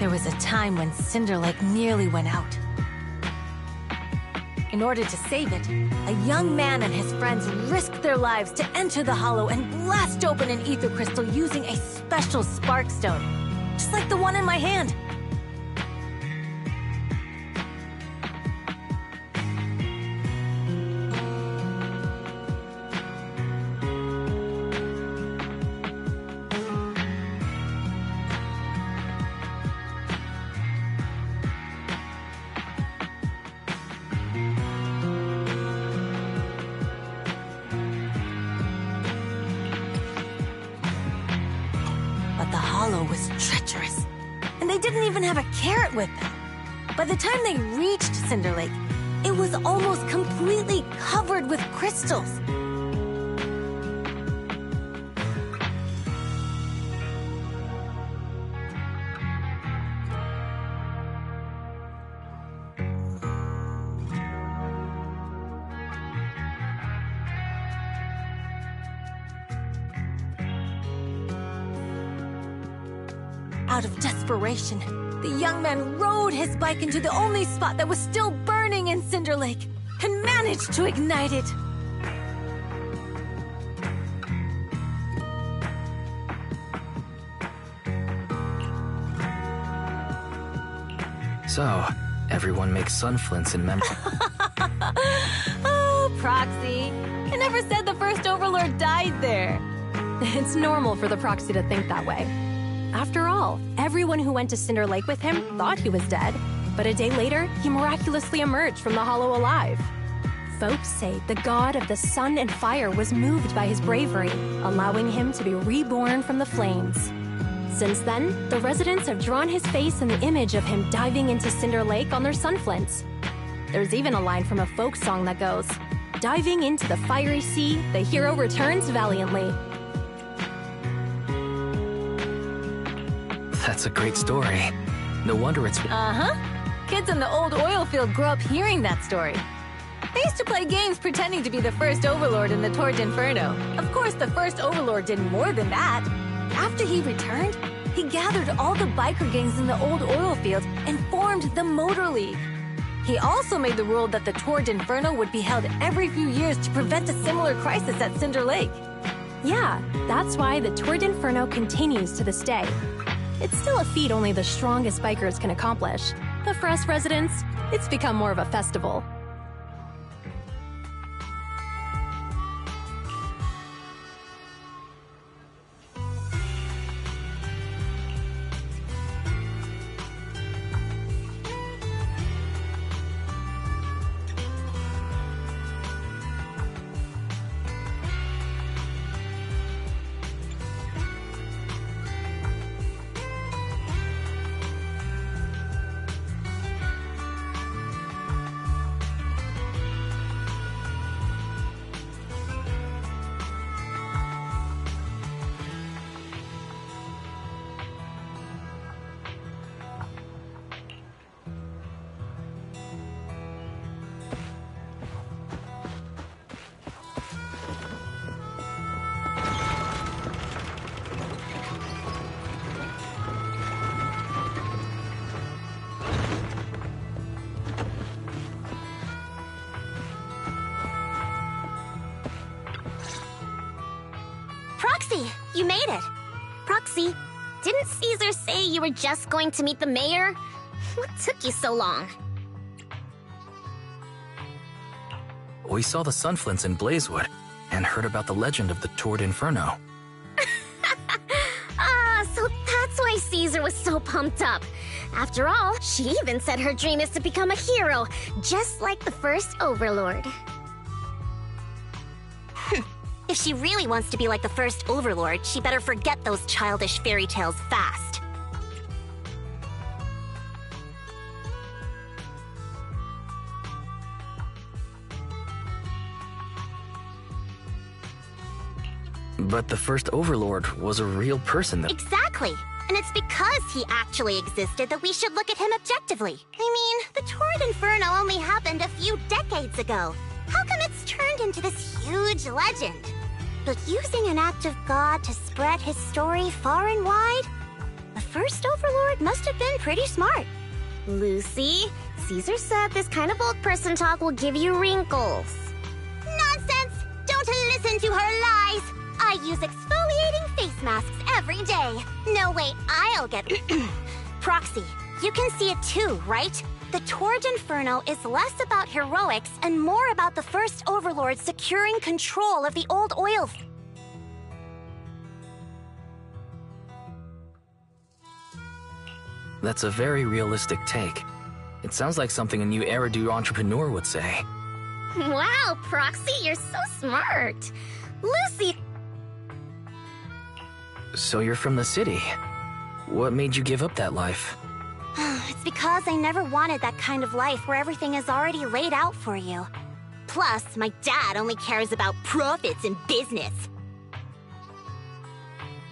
There was a time when Cinder Lake nearly went out. In order to save it, a young man and his friends risked their lives to enter the hollow and blast open an ether crystal using a special spark stone, just like the one in my hand. But the hollow was treacherous, and they didn't even have a carrot with them. By the time they reached Cinder Lake, it was almost completely covered with crystals. Out of desperation, the young man rode his bike into the only spot that was still burning in Cinder Lake and managed to ignite it. So, everyone makes sun flints in memory. Oh, Proxy. I never said the first Overlord died there. It's normal for the Proxy to think that way. After all, everyone who went to Cinder Lake with him thought he was dead, but a day later, he miraculously emerged from the hollow alive. Folks say the god of the sun and fire was moved by his bravery, allowing him to be reborn from the flames. Since then, the residents have drawn his face and the image of him diving into Cinder Lake on their sunflints. There's even a line from a folk song that goes, "Diving into the fiery sea, the hero returns valiantly." That's a great story. No wonder it's... Uh-huh. Kids in the old oil field grew up hearing that story. They used to play games pretending to be the first Overlord in the Torch Inferno. Of course, the first Overlord did more than that. After he returned, he gathered all the biker gangs in the old oil field and formed the Motor League. He also made the rule that the Torch Inferno would be held every few years to prevent a similar crisis at Cinder Lake. Yeah, that's why the Torch Inferno continues to this day. It's still a feat only the strongest bikers can accomplish, but for us residents, it's become more of a festival. Proxy, you made it. Proxy, didn't Caesar say you were just going to meet the mayor? What took you so long? We saw the sunflints in Blazewood and heard about the legend of the Torch Inferno. So that's why Caesar was so pumped up. After all, she even said her dream is to become a hero, just like the first Overlord. If she really wants to be like the first Overlord, she better forget those childish fairy tales fast. But the first Overlord was a real person that... Exactly! And it's because he actually existed that we should look at him objectively. I mean, the Torch Inferno only happened a few decades ago. How come it's turned into this huge legend? But using an act of God to spread his story far and wide? A First Overlord must have been pretty smart. Lucy, Caesar said this kind of old person talk will give you wrinkles. Nonsense! Don't listen to her lies! I use exfoliating face masks every day. No way I'll get... Proxy, you can see it too, right? The Torrid Inferno is less about heroics and more about the First Overlord securing control of the old oil... That's a very realistic take. It sounds like something a new Eridu entrepreneur would say. Wow, Proxy, you're so smart. Lucy... So you're from the city. What made you give up that life? It's because I never wanted that kind of life where everything is already laid out for you. Plus, my dad only cares about profits and business.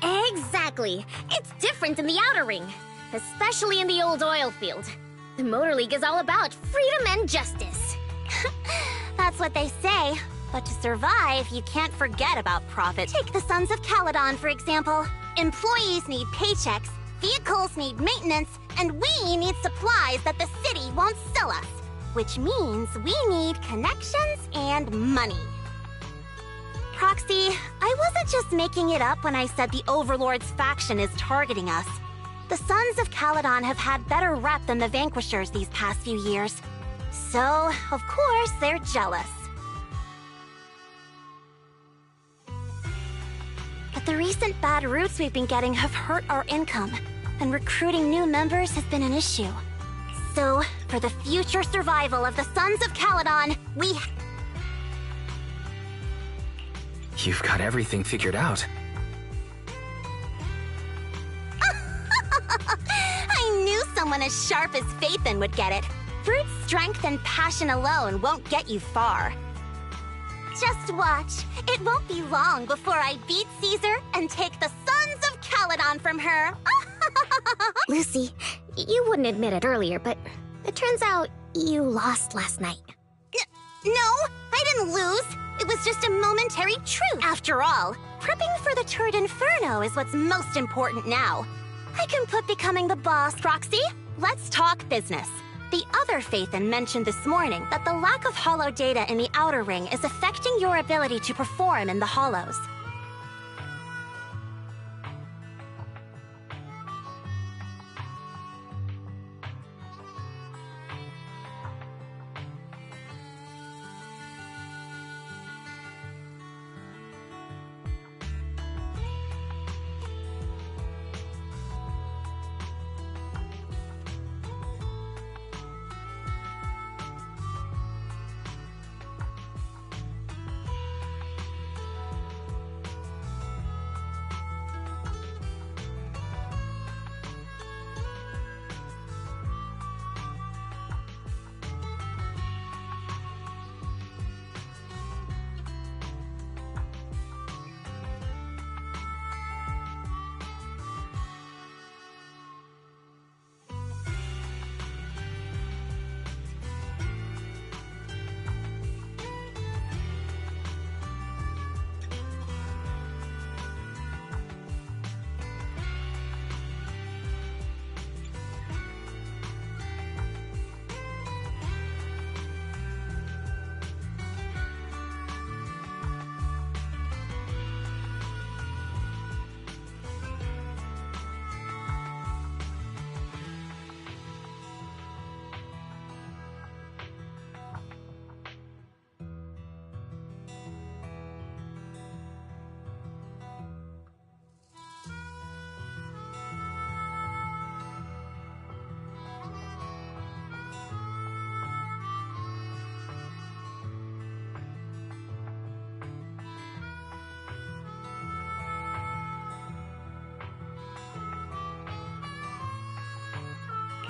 Exactly. It's different in the Outer Ring. Especially in the old oil field. The Motor League is all about freedom and justice. That's what they say. But to survive, you can't forget about profit. Take the Sons of Caledon, for example. Employees need paychecks, vehicles need maintenance, and we need supplies that the city won't sell us. Which means we need connections and money. Proxy, I wasn't just making it up when I said the Overlord's faction is targeting us. The Sons of Caledon have had better rep than the Vanquishers these past few years. So, of course, they're jealous. But the recent bad routes we've been getting have hurt our income, and recruiting new members has been an issue. So, for the future survival of the Sons of Caledon, we... You've got everything figured out. I knew someone as sharp as Phaethon would get it. Brute strength and passion alone won't get you far. Just watch. It won't be long before I beat Caesar and take the Sons of Caledon from her. Lucy, you wouldn't admit it earlier, but it turns out you lost last night. No, I didn't lose. It was just a momentary truce. After all, prepping for the Torrid Inferno is what's most important now. I can put becoming the boss, Proxy. Let's talk business. The other Phaethon mentioned this morning that the lack of hollow data in the Outer Ring is affecting your ability to perform in the hollows.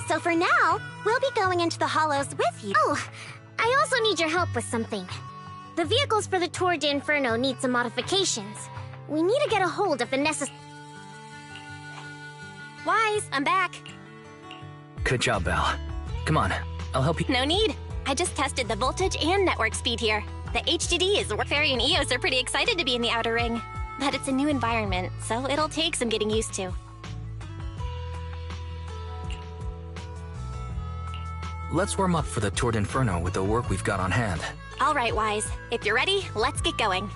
So for now, we'll be going into the hollows with you. Oh, I also need your help with something. The vehicles for the Torrid Inferno need some modifications. We need to get a hold of the necessary... Wise, I'm back. Good job, Belle. Come on, I'll help you. No need. I just tested the voltage and network speed here. The HDD is... Fairy and Eos are pretty excited to be in the Outer Ring. But it's a new environment, so it'll take some getting used to. let's warm up for the Tour d'Inferno with the work we've got on hand. All right, Wise. If you're ready, let's get going.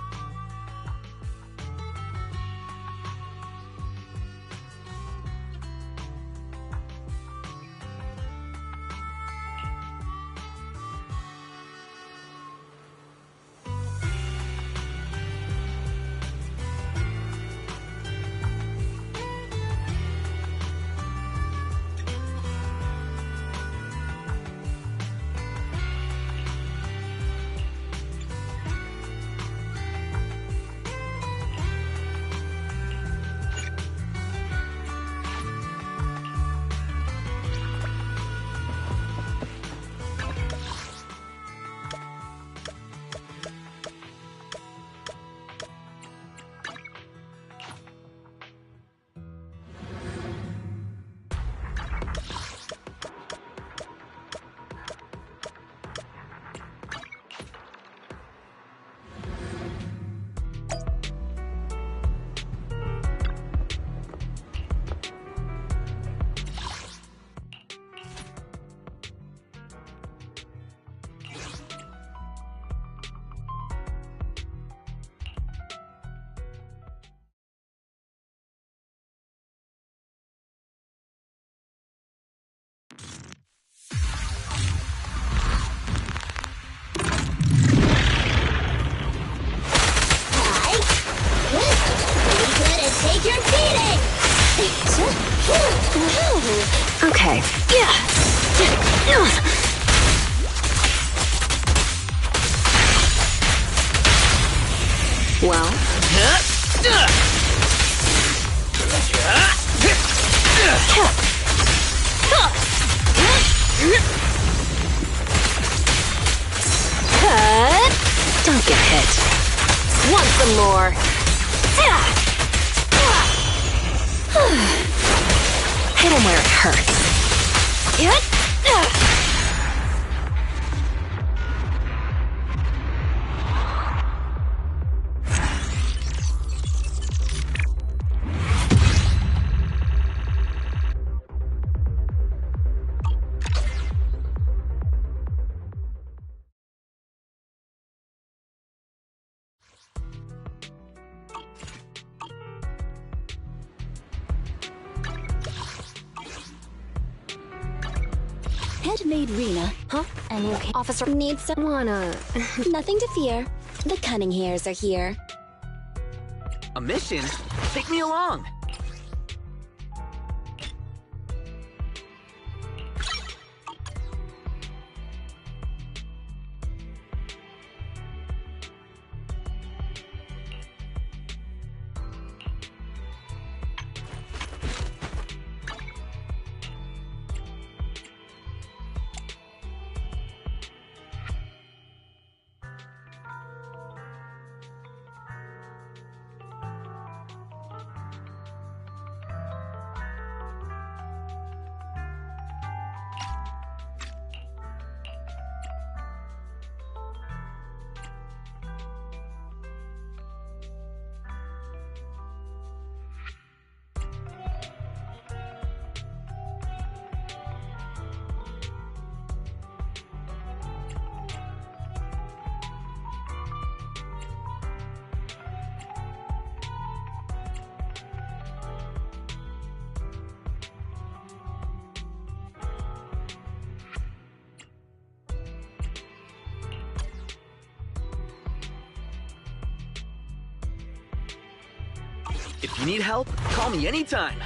Take your beating! Okay. Well. Don't get hit. Want some more. Hit him where it hurts. Headmaid Rena. Huh? Any officer needs someone, Nothing to fear. The cunning hairs are here. A mission? Take me along! If you need help, call me anytime.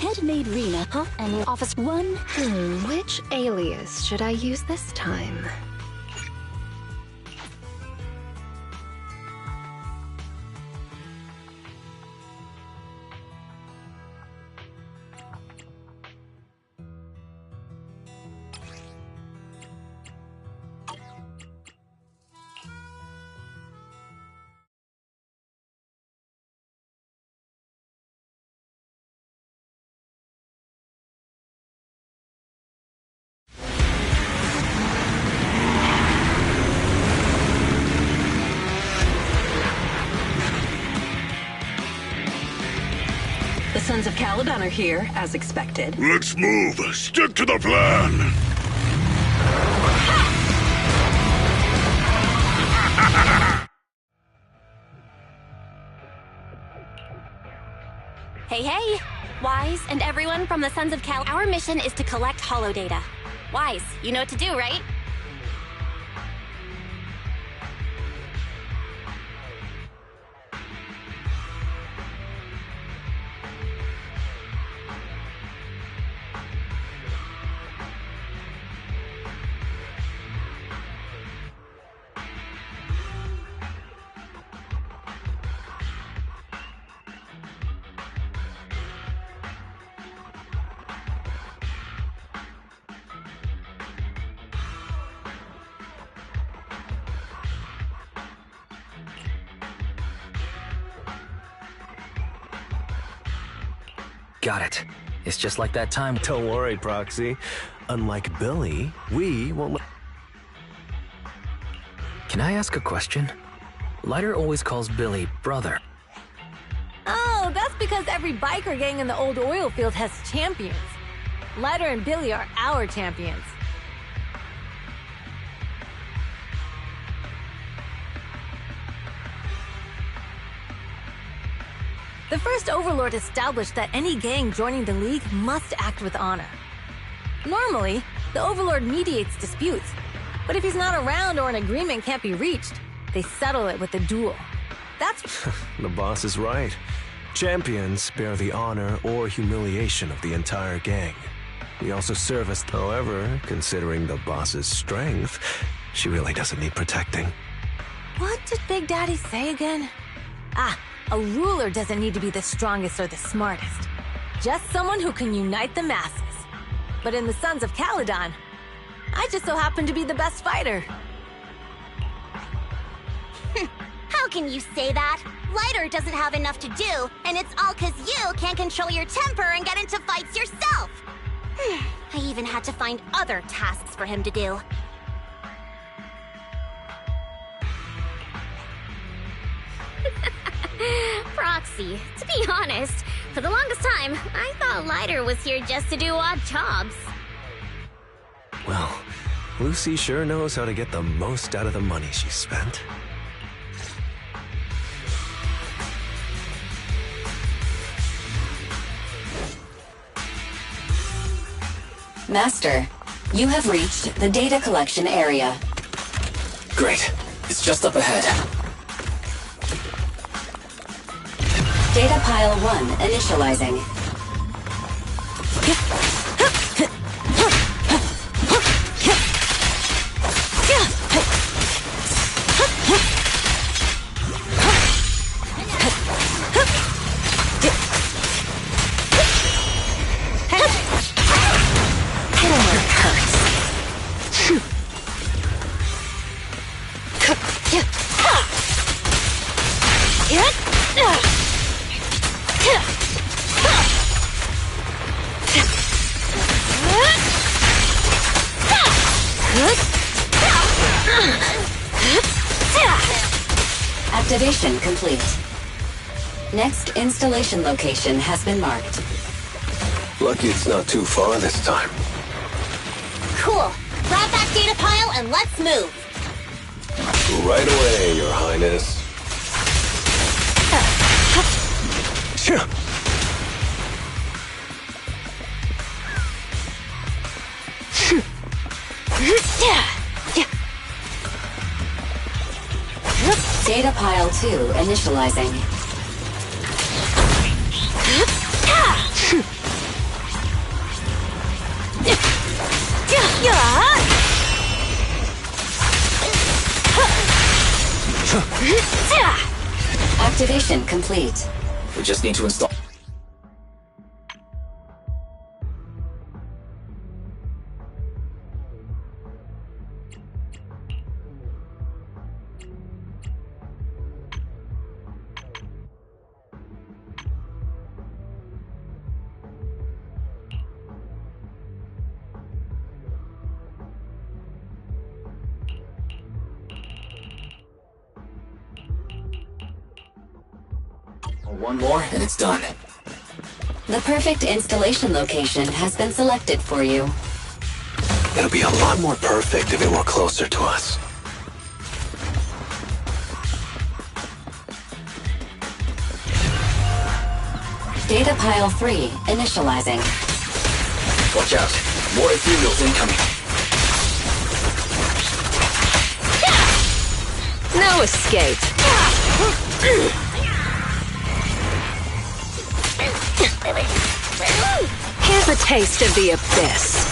Head-made Rena, huh? And Office... Which alias should I use this time? The Sons of Caledon are here, as expected. Let's move. Stick to the plan. Hey, hey! Wise and everyone from the Sons of Cal, our mission is to collect holodata. Wise, you know what to do, right? Got it. It's just like that time. Don't worry, Proxy. Unlike Billy, we won't let... Can I ask a question? Lighter always calls Billy brother. Oh, that's because every biker gang in the old oil field has champions. Lighter and Billy are our champions. The first Overlord established that any gang joining the League must act with honor. Normally, the Overlord mediates disputes, but if he's not around or an agreement can't be reached, they settle it with a duel. That's... The boss is right. Champions bear the honor or humiliation of the entire gang. We also service, however, considering the boss's strength, she really doesn't need protecting. What did Big Daddy say again? A ruler doesn't need to be the strongest or the smartest. Just someone who can unite the masses. But in the Sons of Caledon, I just so happen to be the best fighter. How can you say that? Lighter doesn't have enough to do, and it's all 'cause you can't control your temper and get into fights yourself. I even had to find other tasks for him to do. Proxy, to be honest, for the longest time, I thought Lighter was here just to do odd jobs. Well, Lucy sure knows how to get the most out of the money she spent. Master, you have reached the data collection area. Great. It's just up ahead. Data pile 1 initializing. Activation complete. Next installation location has been marked. Lucky it's not too far this time. Cool. Grab that data pile and let's move. Right away, Your Highness. Data pile 2 initializing. Activation complete. We just need to install... One more, and it's done. The perfect installation location has been selected for you. It'll be a lot more perfect if it were closer to us. Data pile 3 initializing. Watch out. More ethereals incoming. No escape. Here's a taste of the abyss.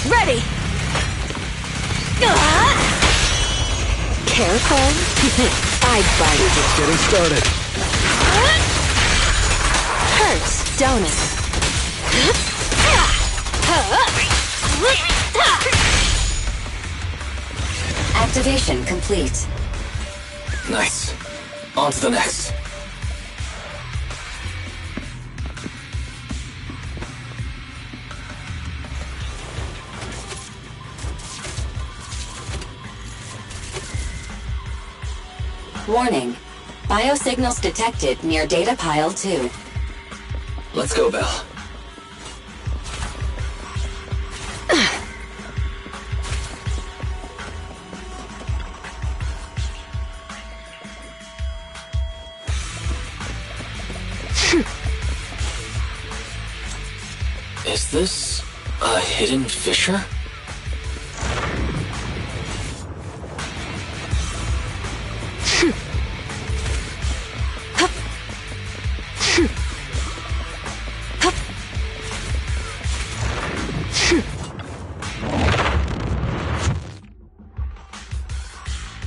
Ready! Careful. I'd bite. Just getting started. Hurts, don't it? Activation complete. Nice. On to the next. Warning. Biosignals detected near data pile 2. Let's go, Belle. Is this a hidden fissure?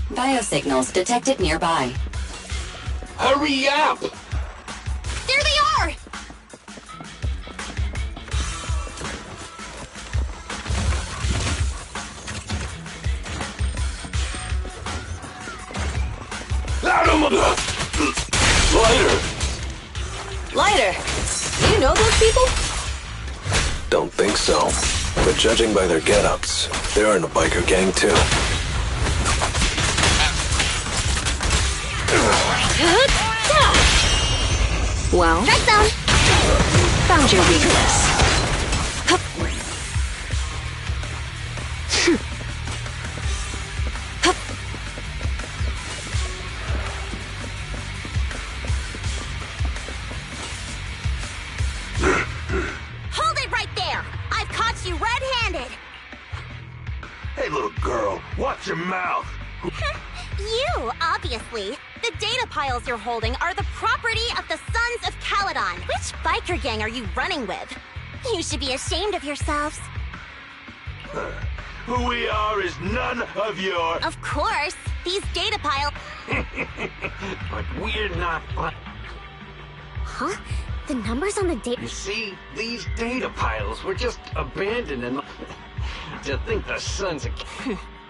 Biosignals detected nearby. Hurry up! There they are! Lighter! Lighter! Do you know those people? Don't think so. But judging by their get-ups, they're in a biker gang too. Well, Strike zone! found your weakness. Hold it right there! I've caught you red-handed! Hey, little girl, watch your mouth! You, obviously. The data piles you're holding are the property of the Sons of Caledon. Which biker gang are you running with? You should be ashamed of yourselves. Who we are is none of your... Of course. These data piles... But we're not... Huh? The numbers on the data... You see, these data piles were just abandoned and... To think the Sons of...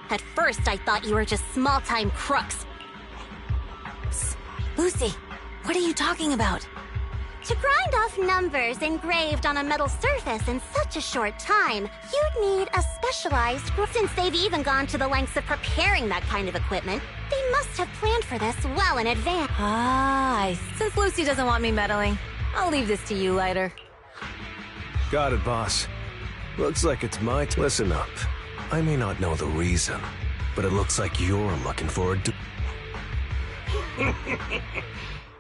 At first, I thought you were just small-time crooks. Lucy, what are you talking about? To grind off numbers engraved on a metal surface in such a short time, you'd need a specialized group. Since they've even gone to the lengths of preparing that kind of equipment, they must have planned for this well in advance. Since Lucy doesn't want me meddling, I'll leave this to you, Lighter. Got it, boss. Looks like it's my Listen up. I may not know the reason, but it looks like you're looking forward to...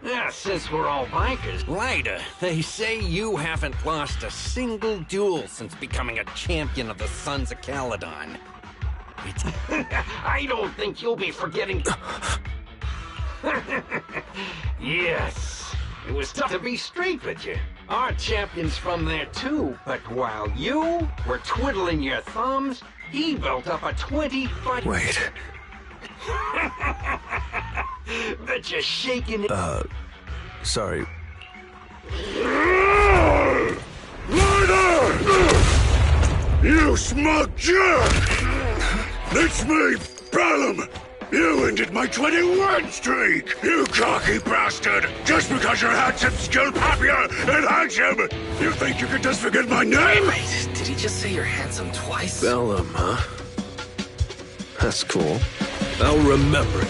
Yeah, since we're all bikers. Ryder, they say you haven't lost a single duel since becoming a champion of the Sons of Caledon. I don't think you'll be forgetting... Yes, it was tough to be straight with you. Our champion's from there too, but while you were twiddling your thumbs, he built up a 20-fight... Wait. Bet you're shaking it... Sorry. Ryder! You smug jerk! It's me, Bellum! You ended my 20-win streak! You cocky bastard! Just because you're handsome, skilled, happier, and handsome! You think you can just forget my name? Wait, did he just say you're handsome twice? Bellum, huh? That's cool. I'll remember you.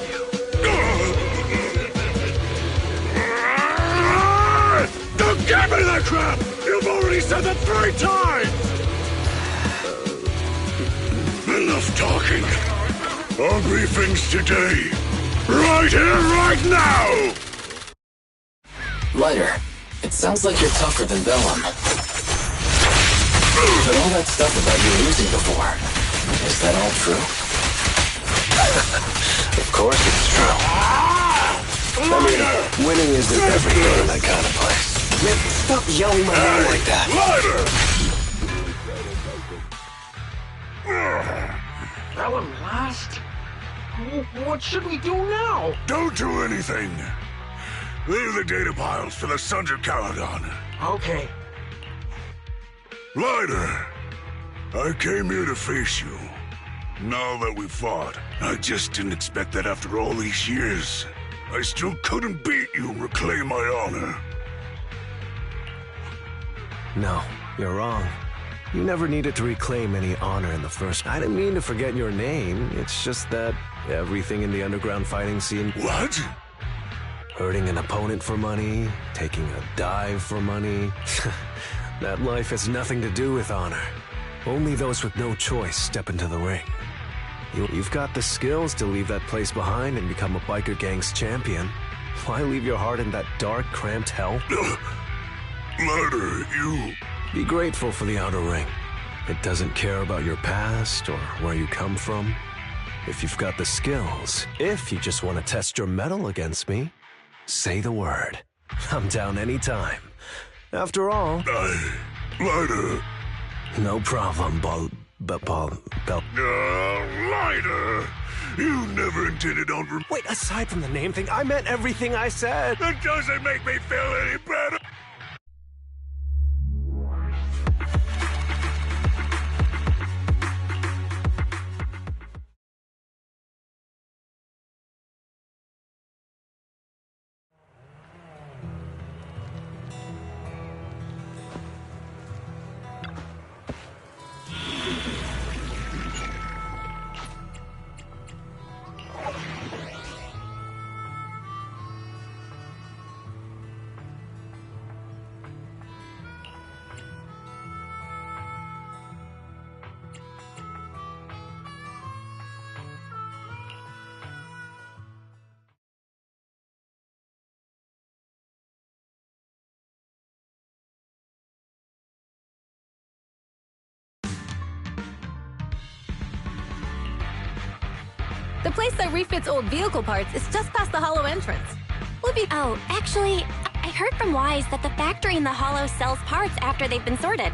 Don't give me that crap! You've already said that 3 times! Enough talking. I'll be things today. Right here, right now! Lighter, it sounds like you're tougher than Bellum. But all that stuff about you losing before, is that all true? Of course it's true. I mean, winning isn't everything in that kind of place. Man, stop yelling my name like that. Bellum lost? What should we do now? Don't do anything. Leave the data piles for the Sons of Caledon. Okay. Lighter, I came here to face you. Now that we fought, I just didn't expect that after all these years. I still couldn't beat you and reclaim my honor. No, you're wrong. You never needed to reclaim any honor in the first... I didn't mean to forget your name. It's just that everything in the underground fighting scene... What? Hurting an opponent for money, taking a dive for money... That life has nothing to do with honor. Only those with no choice step into the ring. You've got the skills to leave that place behind and become a biker gang's champion. Why leave your heart in that dark, cramped hell? Lighter, you... Be grateful for the outer ring. It doesn't care about your past or where you come from. If you've got the skills, if you just want to test your mettle against me, say the word. I'm down anytime. After all... Lighter... No problem, Lighter! You never intended on... Wait, aside from the name thing, I meant everything I said! That doesn't make me feel any better! The place that refits old vehicle parts is just past the hollow entrance. We'll be... Oh, actually, I heard from Wise that the factory in the hollow sells parts after they've been sorted.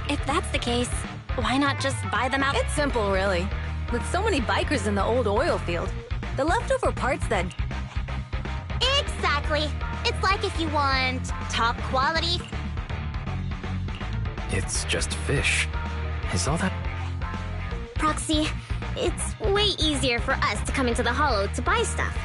If that's the case, why not just buy them out? It's simple, really. With so many bikers in the old oil field, the leftover parts that... Exactly. It's like if you want top quality... It's just fish. Is all that... Proxy, it's way easier for us to come into the hollow to buy stuff.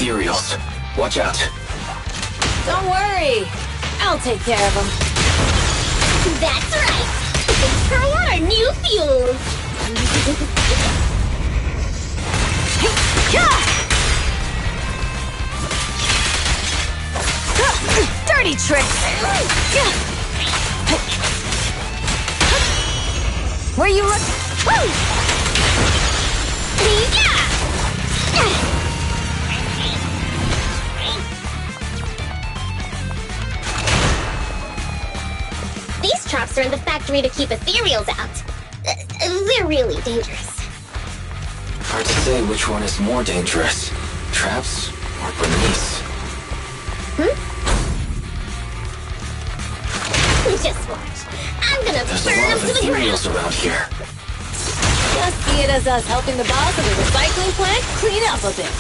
ethereals. Watch out. Don't worry. I'll take care of them. That's right. Try out our new fuel. Dirty tricks. Where you look? These traps are in the factory to keep ethereals out. They're really dangerous. Hard to say which one is more dangerous. Traps or Bernice? Just watch. I'm gonna There's burn a lot them of to the ground. ethereals around here. Just see it as us helping the boss of the recycling plant clean up a bit.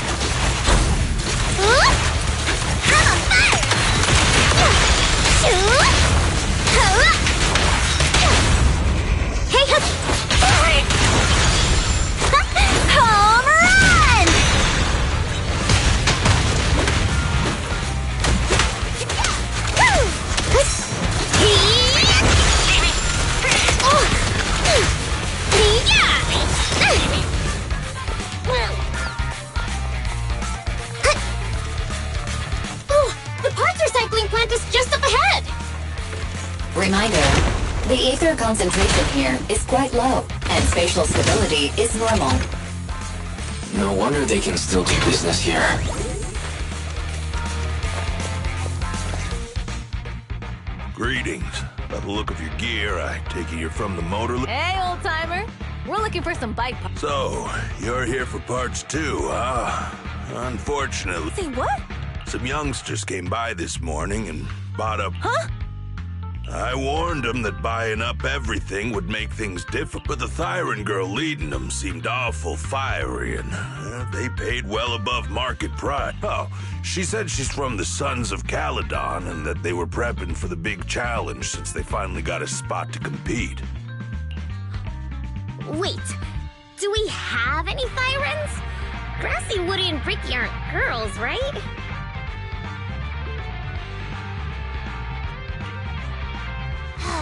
Home run! The parts recycling plant is just up ahead. Reminder, the ether concentration here is quite low, and spatial stability is normal. No wonder they can still do business here. Greetings. By the look of your gear, I take it you're from the motor... Hey, old-timer. We're looking for some bike parts. So, you're here for parts too, huh? Unfortunately... Say what? Some youngsters came by this morning and bought up... Huh? I warned them that buying up everything would make things difficult, but the Thyron girl leading them seemed awful fiery, and they paid well above market price. Oh, she said she's from the Sons of Caledon, and that they were prepping for the big challenge since they finally got a spot to compete. Wait, do we have any Thyrans? Grassy, Woody, and Bricky aren't girls, right?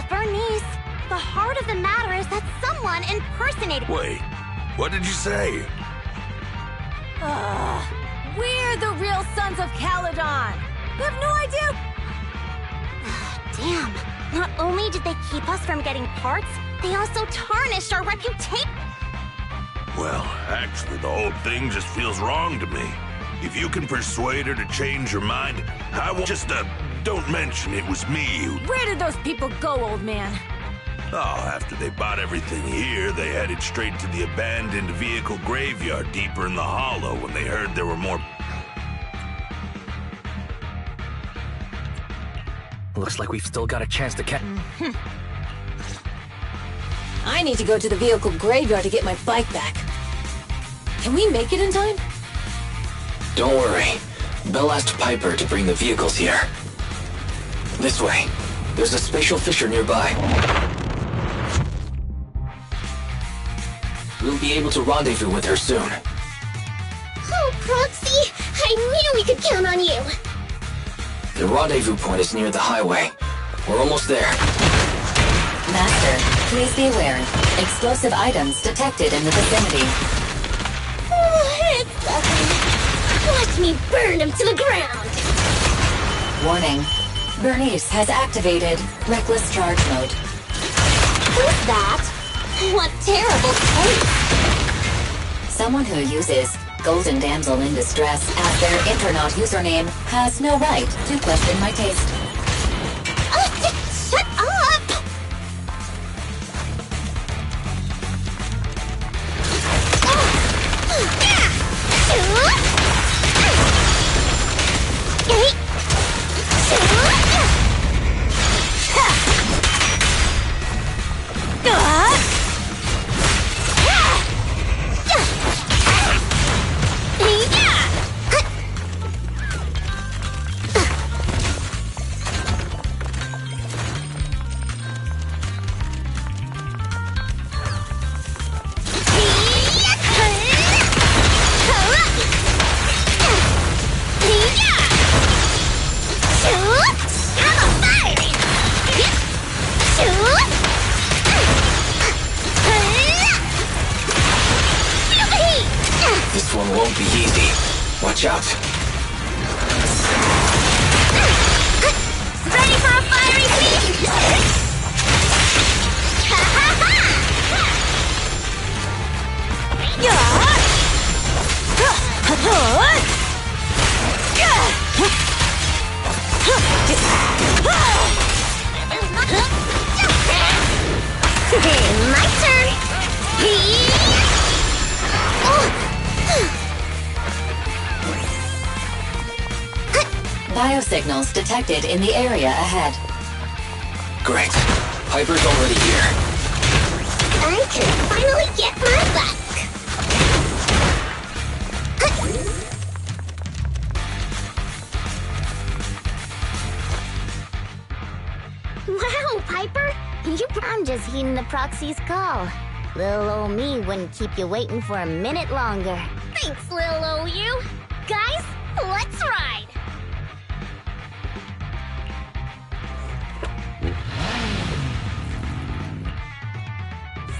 Bernice, the heart of the matter is that someone impersonated... Wait, what did you say? We're the real Sons of Caledon. You have no idea? Damn, not only did they keep us from getting parts, they also tarnished our reputation. Well, actually, the whole thing just feels wrong to me. If you can persuade her to change her mind, I will just, don't mention it was me who... Where did those people go, old man? Oh, after they bought everything here, they headed straight to the abandoned vehicle graveyard deeper in the hollow when they heard there were more... Looks like we've still got a chance to catch... I need to go to the vehicle graveyard to get my bike back. Can we make it in time? Don't worry. Belle asked Piper to bring the vehicles here. This way. There's a spatial fissure nearby. We'll be able to rendezvous with her soon. Oh, Proxy, I knew we could count on you. The rendezvous point is near the highway. We're almost there. Master, please be aware. Explosive items detected in the vicinity. Oh, it's nothing. Watch me burn him to the ground. Warning. Bernice has activated Reckless Charge Mode. Who's that? What terrible taste. Someone who uses Golden Damsel in Distress as their Intronaut username has no right to question my taste. Shut up! Watch out. Ready for a fiery feast? My turn. Biosignals detected in the area ahead. Great. Piper's already here. I can finally get my back. Wow, Piper! I'm just heeding the proxy's call. Little old me wouldn't keep you waiting for a minute longer. Thanks, little old you. Guys, let's ride!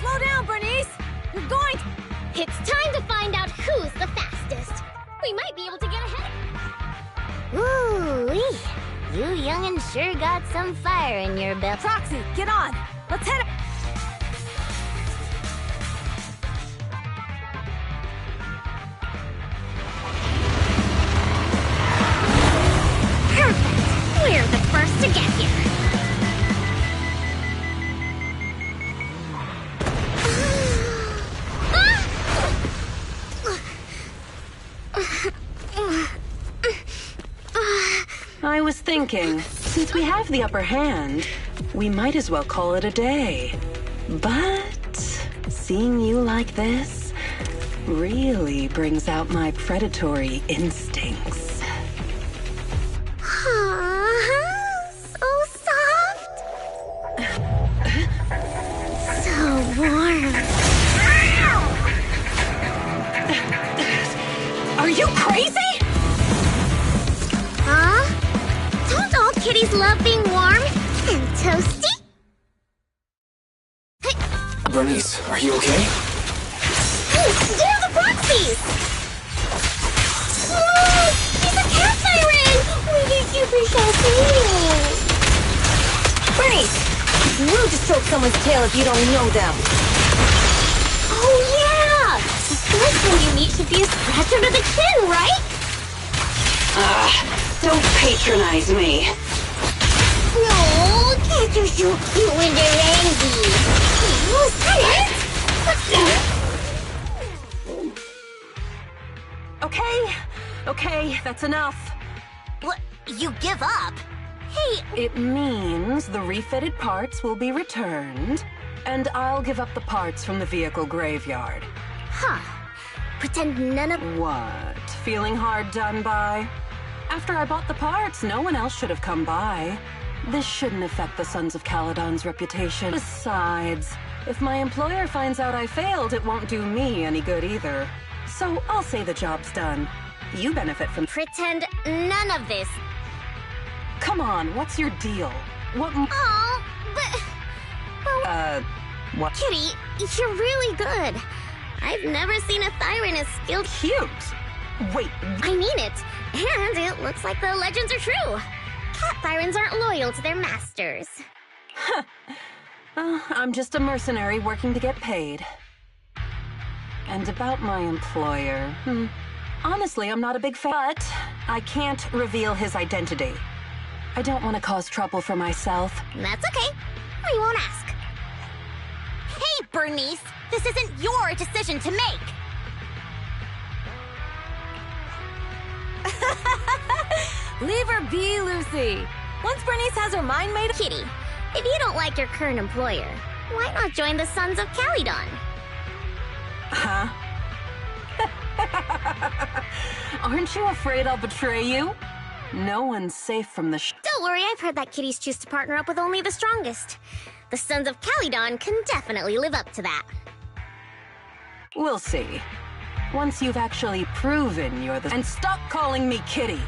Slow down, Bernice! You're going to... It's time to find out who's the fastest. We might be able to get ahead. Ooh-wee. You young'uns sure got some fire in your belt. Proxy, get on! Let's head... Perfect! We're the first to get here. I was thinking, since we have the upper hand, we might as well call it a day. But seeing you like this really brings out my predatory instincts. So soft. So warm. Are you crazy? Huh? Don't all kitties love being warm and toasty? Bernice, are you okay? They're the proxies! Oh, he's a cat siren! We get super sheltered. Bernice! It's rude to stroke someone's tail if you don't know them. Oh, yeah! The first one you meet should be a scratch under the chin, right? Don't patronize me. No, cats are so cute when they're angry. Oh, is that it? Okay, that's enough. What? You give up? Hey... It means the refitted parts will be returned, and I'll give up the parts from the vehicle graveyard. Huh. Pretend none of... What? Feeling hard done by? After I bought the parts, no one else should have come by. This shouldn't affect the Sons of Caledon's reputation. Besides, if my employer finds out I failed, it won't do me any good either. So I'll say the job's done. You benefit from... Pretend none of this. Come on, what's your deal? What... Oh, but... what? Kitty, you're really good. I've never seen a Thyron as skilled... Cute! Wait... I mean it. And it looks like the legends are true. Cat Thyrons aren't loyal to their masters. I'm just a mercenary working to get paid. And about my employer... Honestly, I'm not a big fan, but I can't reveal his identity. I don't want to cause trouble for myself. That's okay. We won't ask. Hey, Bernice! This isn't your decision to make! Leave her be, Lucy. Once Bernice has her mind made up... Kitty, if you don't like your current employer, why not join the Sons of Caledon? Huh? Aren't you afraid I'll betray you? No one's safe from the Don't worry, I've heard that kitties choose to partner up with only the strongest. The Sons of Caledon can definitely live up to that. We'll see. Once you've actually proven you're the... And stop calling me Kitty!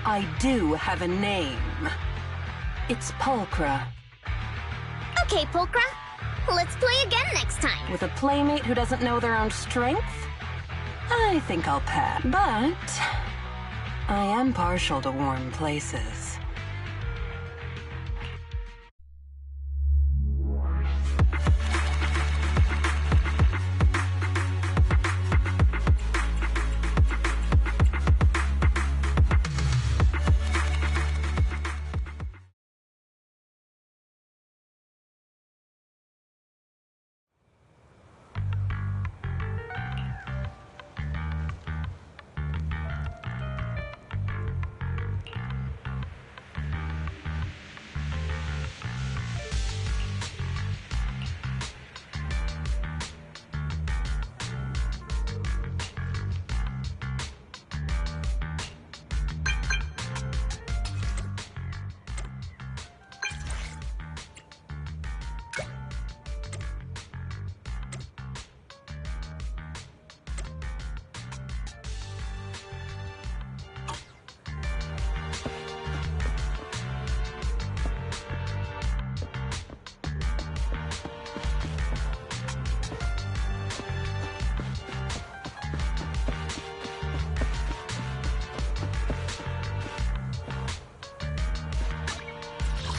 I do have a name. It's Pulchra. Okay, Pulchra. Let's play again next time. With a playmate who doesn't know their own strength? I think I'll pass. But I am partial to warm places.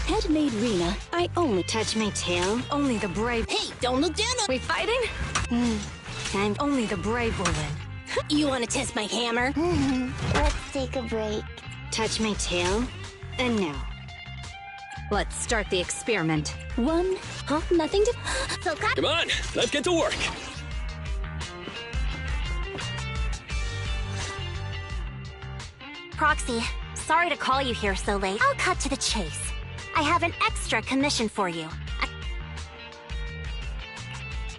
Head-made Rena, I only touch my tail. Only the brave. Hey, don't look down on. We fighting? I'm only the brave woman. You want to test my hammer? Let's take a break. Touch my tail, and now. Let's start the experiment. One, nothing to. So Come on, let's get to work. Proxy, sorry to call you here so late. I'll cut to the chase. I have an extra commission for you.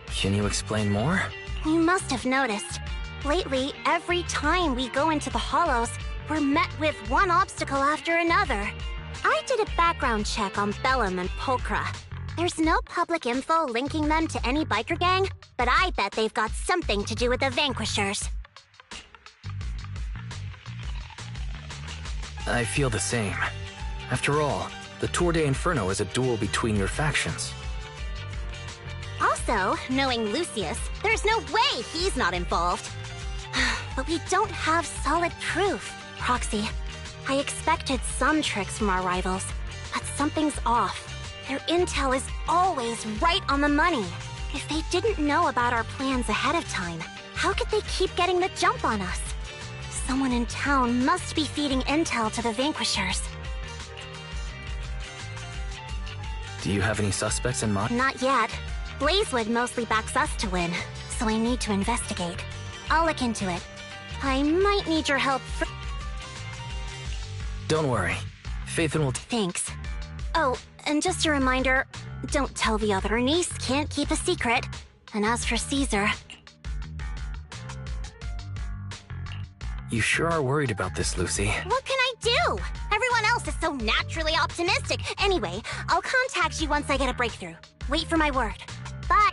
Can you explain more? You must have noticed. Lately, every time we go into the Hollows, we're met with one obstacle after another. I did a background check on Bellum and Pulchra. There's no public info linking them to any biker gang, but I bet they've got something to do with the Vanquishers. I feel the same. After all, the Tour de Inferno is a duel between your factions. Also, knowing Lucius, there's no way he's not involved. But we don't have solid proof. Proxy, I expected some tricks from our rivals, but something's off. Their intel is always right on the money. If they didn't know about our plans ahead of time, how could they keep getting the jump on us? Someone in town must be feeding intel to the Vanquishers. Do you have any suspects in mind? Not yet. Blazewood mostly backs us to win, so I need to investigate. I'll look into it. I might need your help for— Don't worry. Faithin will— Thanks. Oh, and just a reminder, don't tell the other niece, can't keep a secret. And as for Caesar— You sure are worried about this, Lucy. What can I do? Everyone else is so naturally optimistic. Anyway, I'll contact you once I get a breakthrough. Wait for my word. Bye.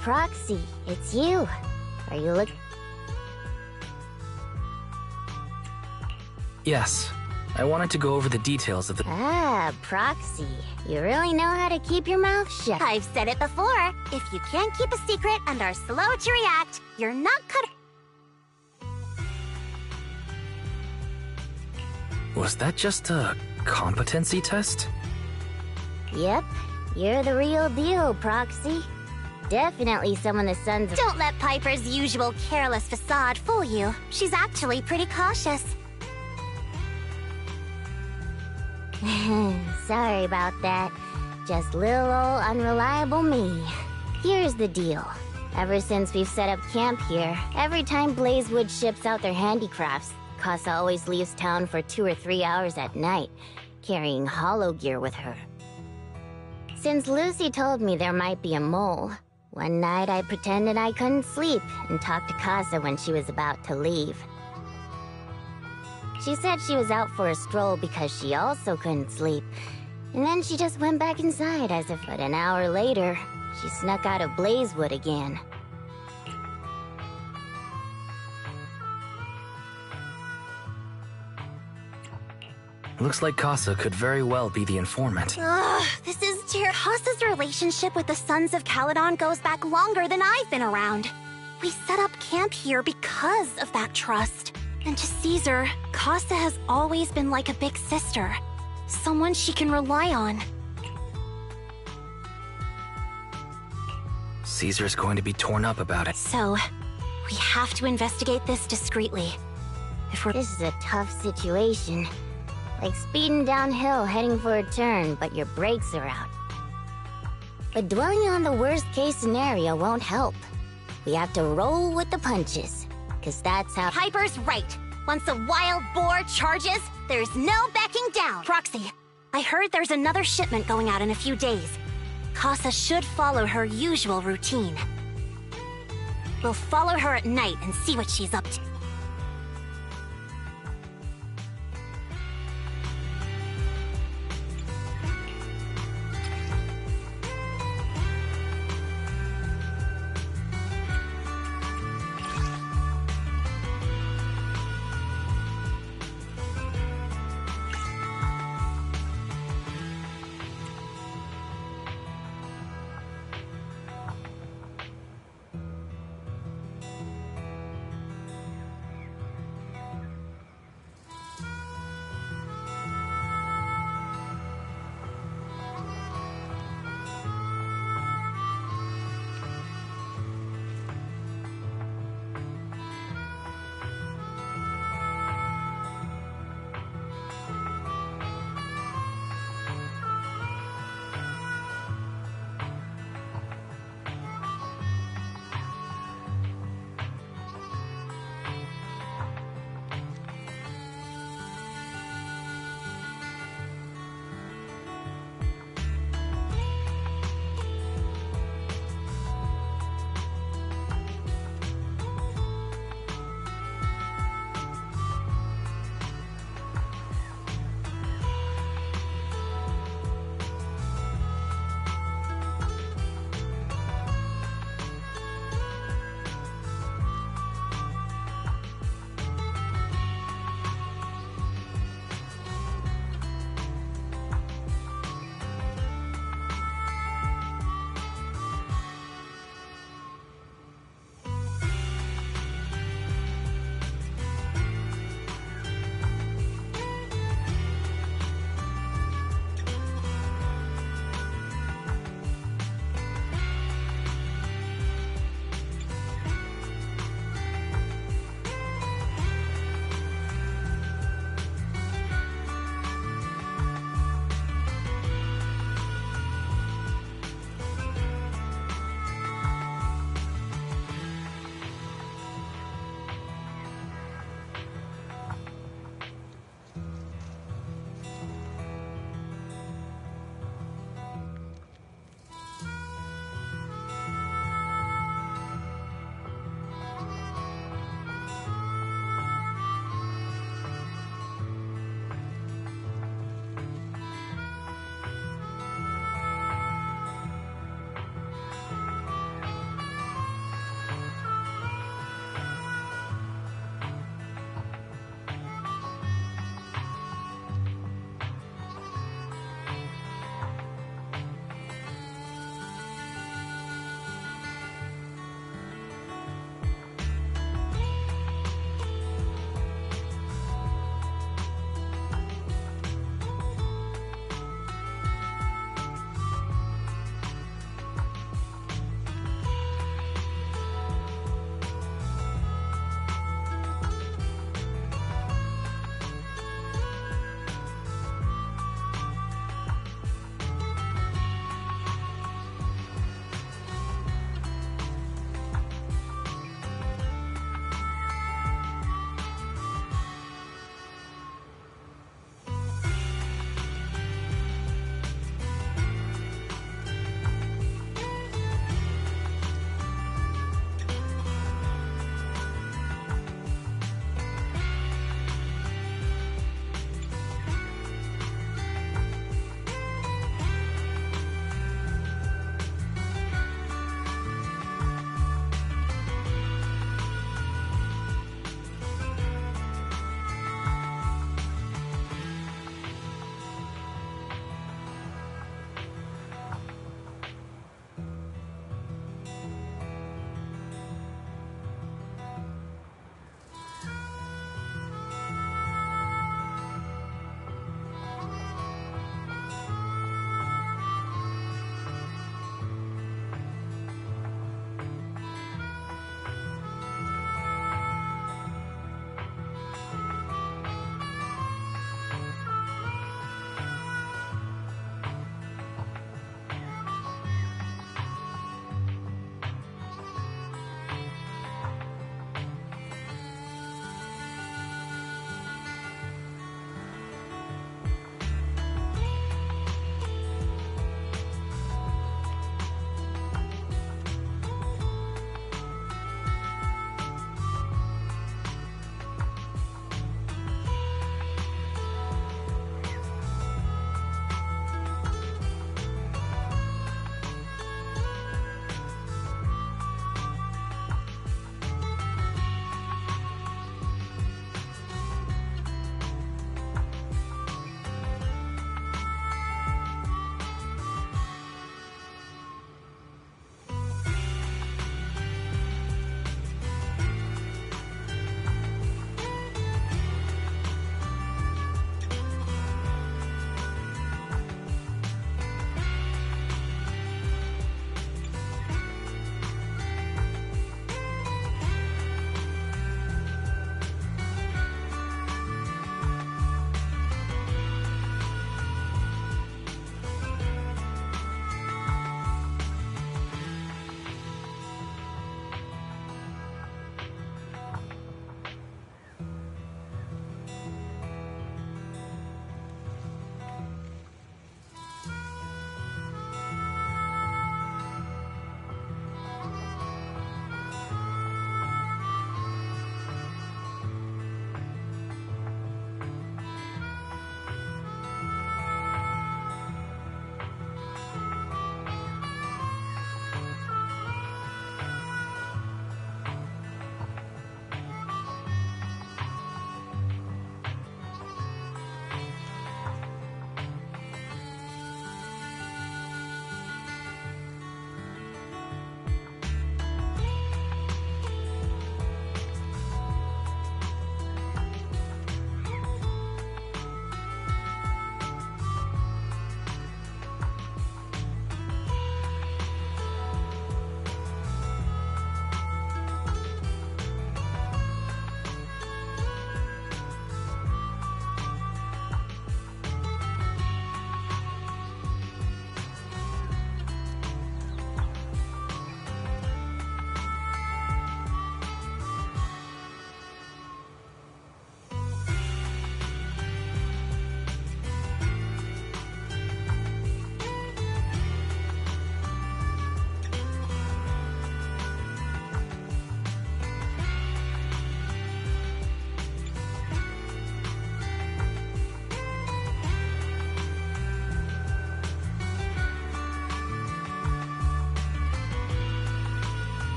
Proxy, it's you. Are you look? Yes. I wanted to go over the details of the... Ah, Proxy. You really know how to keep your mouth shut. I've said it before. If you can't keep a secret and are slow to react, you're not cut. Was that just a competency test? Yep, you're the real deal, Proxy. Definitely someone the Sons of... Don't let Piper's usual careless facade fool you. She's actually pretty cautious. Sorry about that. Just little old unreliable me. Here's the deal. Ever since we've set up camp here, every time Blazewood ships out their handicrafts, Casa always leaves town for 2 or 3 hours at night, carrying hollow gear with her. Since Lucy told me there might be a mole, one night I pretended I couldn't sleep and talked to Casa when she was about to leave. She said she was out for a stroll because she also couldn't sleep, and then she just went back inside as if... But an hour later, she snuck out of Blazewood again. Looks like Casa could very well be the informant. Ugh, this is terrible. Casa's relationship with the Sons of Caledon goes back longer than I've been around. We set up camp here because of that trust. And to Caesar, Casa has always been like a big sister. Someone she can rely on. Caesar's going to be torn up about it. So, we have to investigate this discreetly. This is a tough situation. Like speeding downhill heading for a turn, but your brakes are out. But dwelling on the worst-case scenario won't help. We have to roll with the punches. Cause that's how— Piper's right! Once a wild boar charges, there's no backing down! Proxy, I heard there's another shipment going out in a few days. Casa should follow her usual routine. We'll follow her at night and see what she's up to.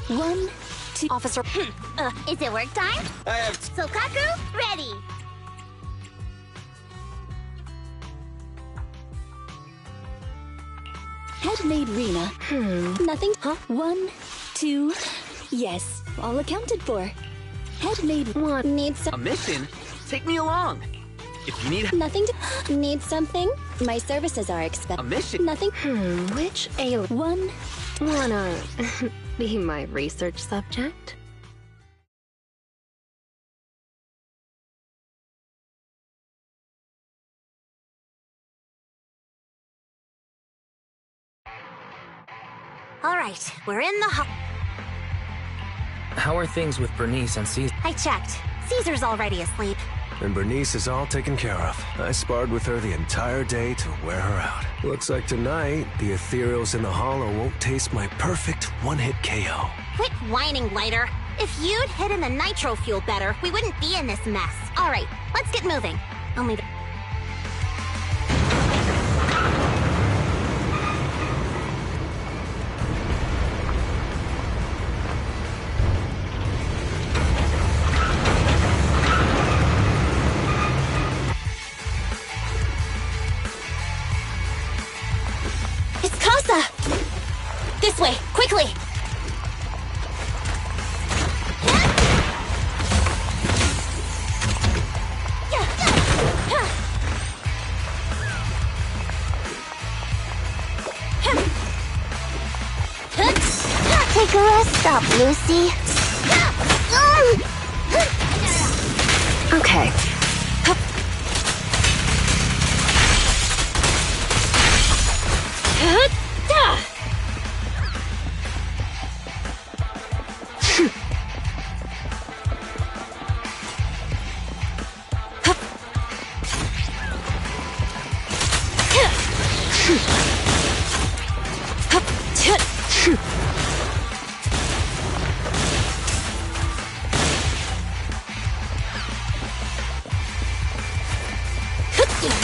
1, 2... Officer... Is it work time? I have... Sokaku, ready! Head-made Rena. Nothing? Huh? 1, 2... Yes, all accounted for. Head-made... One. Need some... A mission? Take me along. If you need... Nothing to... Need something? My services are A mission? Nothing? Which alien... 1... Wanna be my research subject? All right, we're in the How are things with Bernice and Caesar? I checked. Caesar's already asleep. And Bernice is all taken care of. I sparred with her the entire day to wear her out. Looks like tonight, the ethereals in the hollow won't taste my perfect one-hit KO. Quit whining, Lighter. If you'd hidden the nitro fuel better, we wouldn't be in this mess. All right, let's get moving. Only... This way, quickly! Take a rest stop, Lucy. Okay.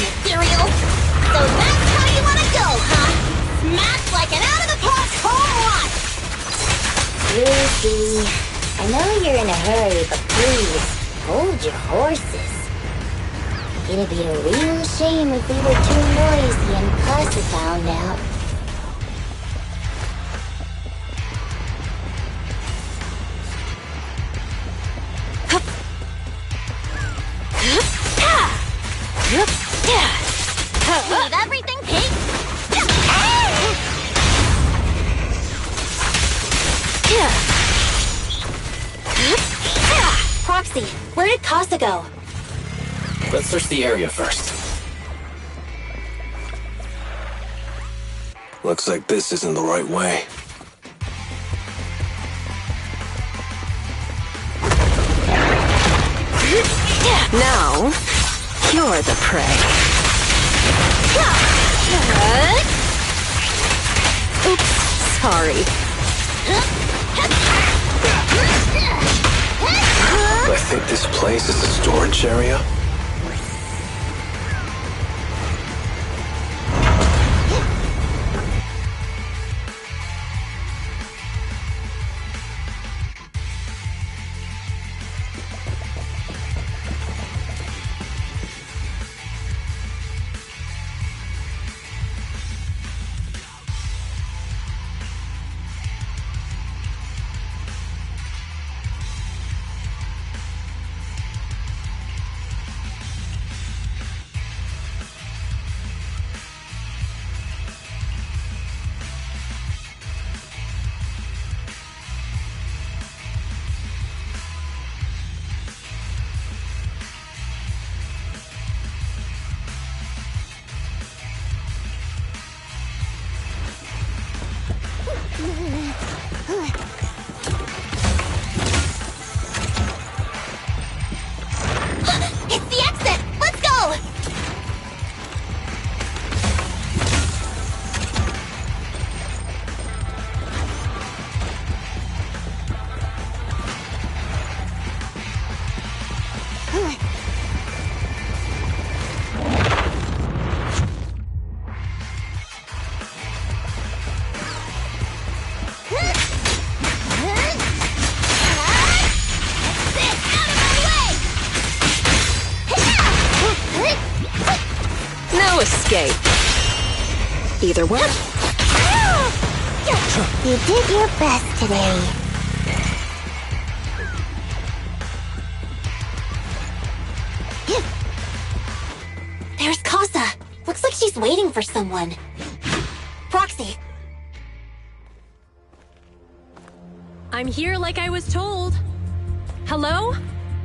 Ethereal. So that's how you want to go, huh? Smash like an out-of-the-park home run! Lucy, I know you're in a hurry, but please, hold your horses. It'd be a real shame if we were too noisy and Casa found out. Leave everything pink! Proxy, where did Casa go? Let's search the area first. Looks like this isn't the right way. Now, you're the prey. Oops, sorry. I think this place is a storage area. It's the exit! Let's go! escape. Either way. You did your best today. There's Casa. Looks like she's waiting for someone. Proxy. I'm here like I was told. Hello?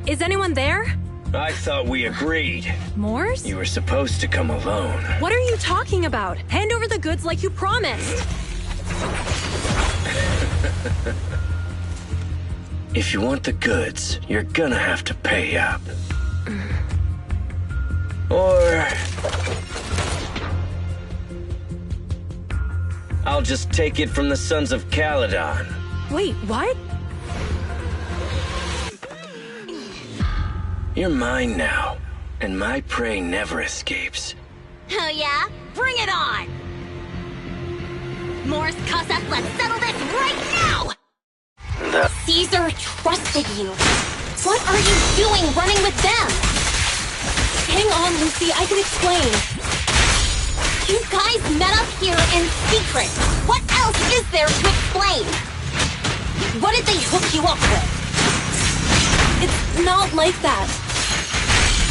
Is anyone there? I thought we agreed. Morse? You were supposed to come alone. What are you talking about? Hand over the goods like you promised. If you want the goods, you're gonna have to pay up. Or... I'll just take it from the Sons of Caledon. Wait, what? You're mine now, and my prey never escapes. Oh yeah? Bring it on! Morse, Casa, let's settle this right now! Caesar trusted you. What are you doing running with them? Hang on, Lucy, I can explain. You guys met up here in secret. What else is there to explain? What did they hook you up with? It's not like that.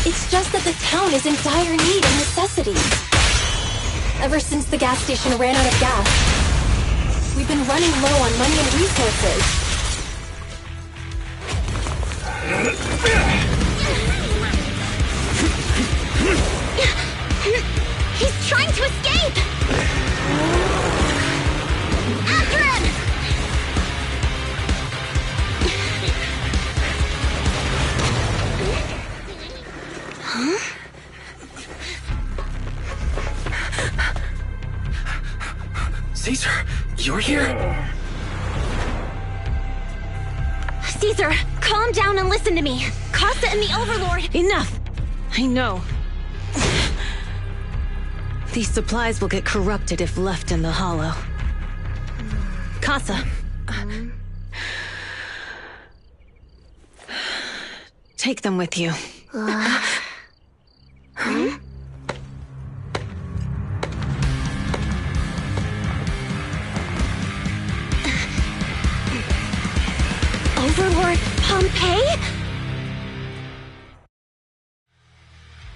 It's just that the town is in dire need of necessities. Ever since the gas station ran out of gas, we've been running low on money and resources. He's trying to escape! After him! Huh? Caesar, you're here? Caesar, calm down and listen to me. Casa and the Overlord... Enough! I know. These supplies will get corrupted if left in the hollow. Casa. Take them with you. Overlord Pompeii?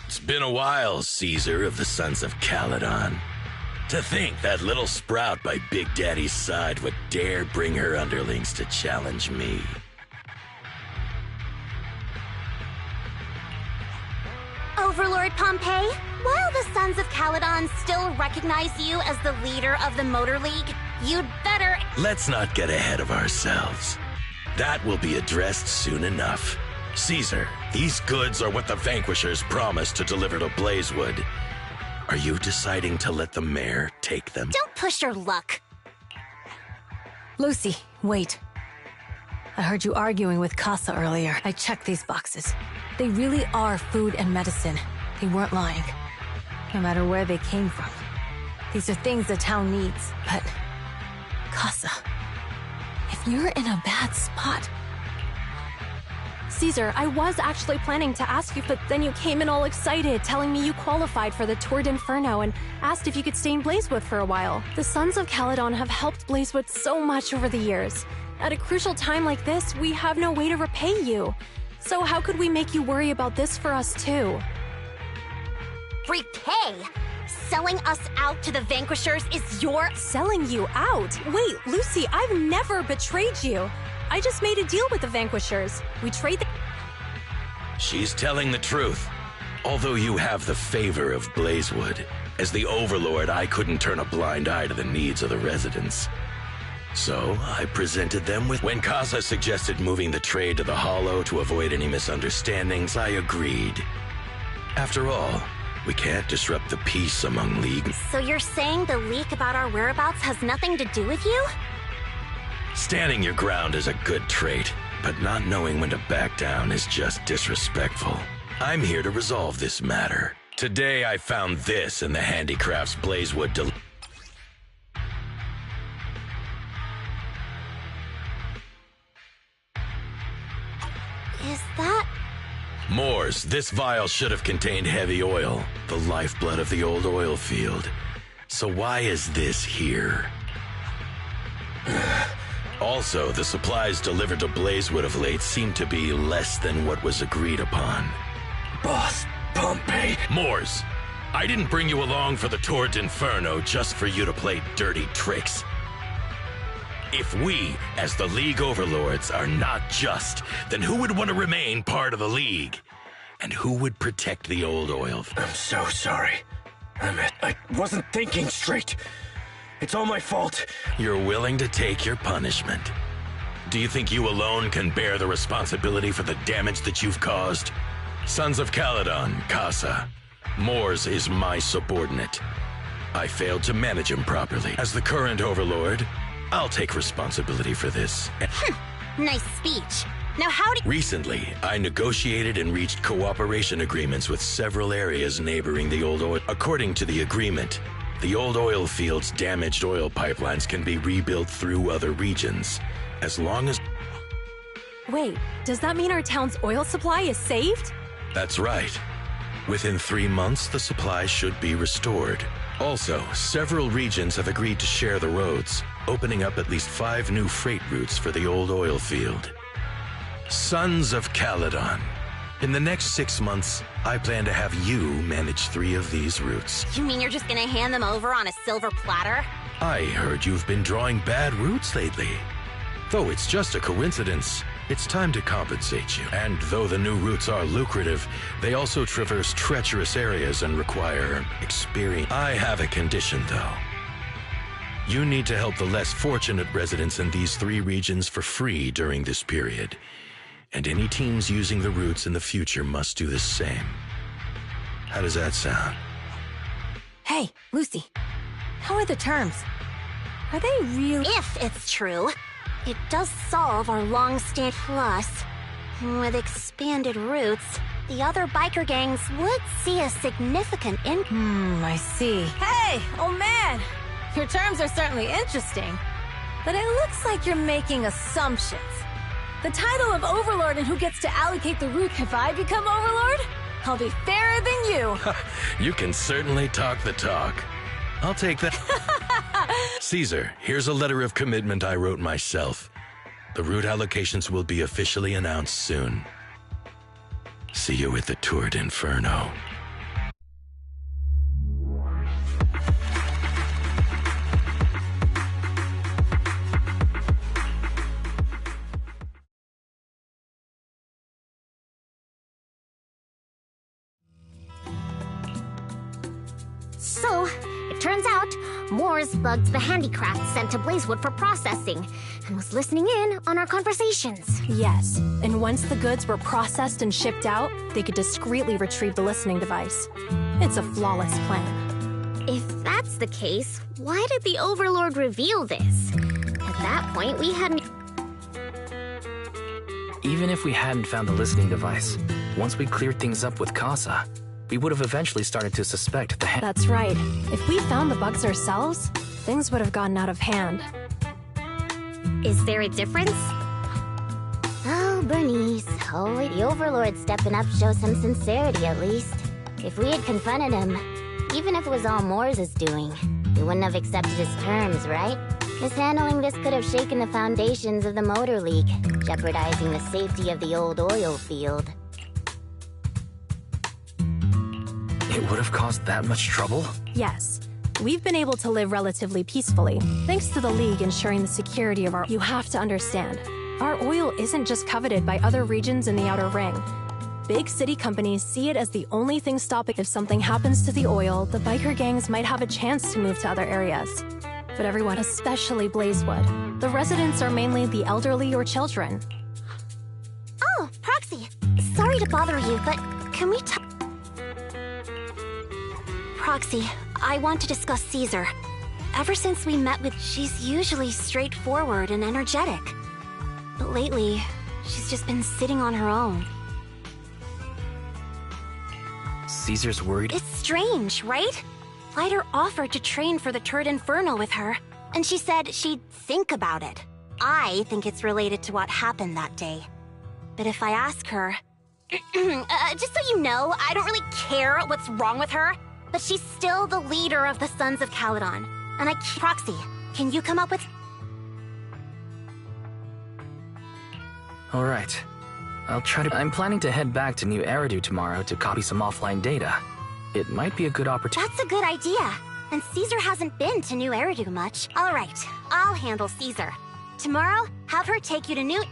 It's been a while, Caesar of the Sons of Caledon. To think that little sprout by Big Daddy's side would dare bring her underlings to challenge me. Overlord Pompeii, while the Sons of Caledon still recognize you as the leader of the Motor League, you'd better... Let's not get ahead of ourselves. That will be addressed soon enough. Caesar, these goods are what the Vanquishers promised to deliver to Blazewood. Are you deciding to let the mayor take them? Don't push your luck. Lucy, wait. I heard you arguing with Casa earlier. I checked these boxes. They really are food and medicine. They weren't lying. No matter where they came from. These are things the town needs, but... Casa, if you're in a bad spot... Caesar, I was actually planning to ask you, but then you came in all excited, telling me you qualified for the Tour d'Inferno and asked if you could stay in Blazewood for a while. The Sons of Caledon have helped Blazewood so much over the years. At a crucial time like this, we have no way to repay you. So how could we make you worry about this for us too? Repay? Selling us out to the Vanquishers is your... Selling you out? Wait, Lucy, I've never betrayed you. I just made a deal with the Vanquishers. We trade the... She's telling the truth. Although you have the favor of Blazewood, as the Overlord, I couldn't turn a blind eye to the needs of the residents. So I presented them with... When Casa suggested moving the trade to the Hollow to avoid any misunderstandings, I agreed. After all, we can't disrupt the peace among League... So you're saying the leak about our whereabouts has nothing to do with you? Standing your ground is a good trait, but not knowing when to back down is just disrespectful. I'm here to resolve this matter. Today I found this in the Handicrafts Blazewood Is that... Moors, this vial should have contained heavy oil, the lifeblood of the old oil field. So why is this here? Also, the supplies delivered to Blazewood of late seem to be less than what was agreed upon. Boss, Pompey. Moors, I didn't bring you along for the Tour d'Inferno just for you to play dirty tricks. If we, as the League Overlords, are not just, then who would want to remain part of the League? And who would protect the old oil? I'm so sorry. I wasn't thinking straight. It's all my fault. You're willing to take your punishment. Do you think you alone can bear the responsibility for the damage that you've caused? Sons of Caledon, Casa. Moors is my subordinate. I failed to manage him properly. As the current Overlord, I'll take responsibility for this. Nice speech. Now how do— Recently, I negotiated and reached cooperation agreements with several areas neighboring the old oil. According to the agreement, the old oil field's damaged oil pipelines can be rebuilt through other regions, as long as— Wait, does that mean our town's oil supply is saved? That's right. Within 3 months, the supply should be restored. Also, several regions have agreed to share the roads, opening up at least 5 new freight routes for the old oil field. Sons of Caledon. In the next 6 months, I plan to have you manage 3 of these routes. You mean you're just gonna hand them over on a silver platter? I heard you've been drawing bad routes lately. Though it's just a coincidence, it's time to compensate you. And though the new routes are lucrative, they also traverse treacherous areas and require experience. I have a condition, though. You need to help the less fortunate residents in these 3 regions for free during this period. And any teams using the routes in the future must do the same. How does that sound? Hey, Lucy. How are the terms? Are they real? If it's true, it does solve our long-standing plus. With expanded routes, the other biker gangs would see a significant increase. I see. Hey, oh man! Your terms are certainly interesting, but it looks like you're making assumptions. The title of Overlord and who gets to allocate the route, if I become Overlord, I'll be fairer than you. You can certainly talk the talk. I'll take that. Caesar, here's a letter of commitment I wrote myself. The route allocations will be officially announced soon. See you at the Tour d'Inferno. So, it turns out, Moores bugged the handicraft sent to Blazewood for processing, and was listening in on our conversations. Yes, and once the goods were processed and shipped out, they could discreetly retrieve the listening device. It's a flawless plan. If that's the case, why did the Overlord reveal this? At that point, we hadn't... Even if we hadn't found the listening device, once we cleared things up with Casa, we would have eventually started to suspect the That's right. If we found the bugs ourselves, things would have gotten out of hand. Is there a difference? Oh, Bernice. Oh, the Overlord stepping up shows some sincerity, at least. If we had confronted him, even if it was all Moores' doing, we wouldn't have accepted his terms, right? Mishandling this could have shaken the foundations of the Motor League, jeopardizing the safety of the old oil field. It would have caused that much trouble? Yes. We've been able to live relatively peacefully, thanks to the League ensuring the security of our— You have to understand, our oil isn't just coveted by other regions in the Outer Ring. Big city companies see it as the only thing stopping— If something happens to the oil, the biker gangs might have a chance to move to other areas. But everyone, especially Blazewood, the residents are mainly the elderly or children. Oh, Proxy. Sorry to bother you, but can we talk— Proxy, I want to discuss Caesar. Ever since we met with— She's usually straightforward and energetic. But lately, she's just been sitting on her own. Caesar's worried? It's strange, right? Lighter offered to train for the Tour d'Inferno with her, and she said she'd think about it. I think it's related to what happened that day. But if I ask her, Just so you know, I don't really care what's wrong with her, but she's still the leader of the Sons of Caledon. And Proxy, can you come up with... Alright. I'll try to... I'm planning to head back to New Eridu tomorrow to copy some offline data. It might be a good opportunity. That's a good idea. And Caesar hasn't been to New Eridu much. Alright, I'll handle Caesar. Tomorrow, have her take you to New...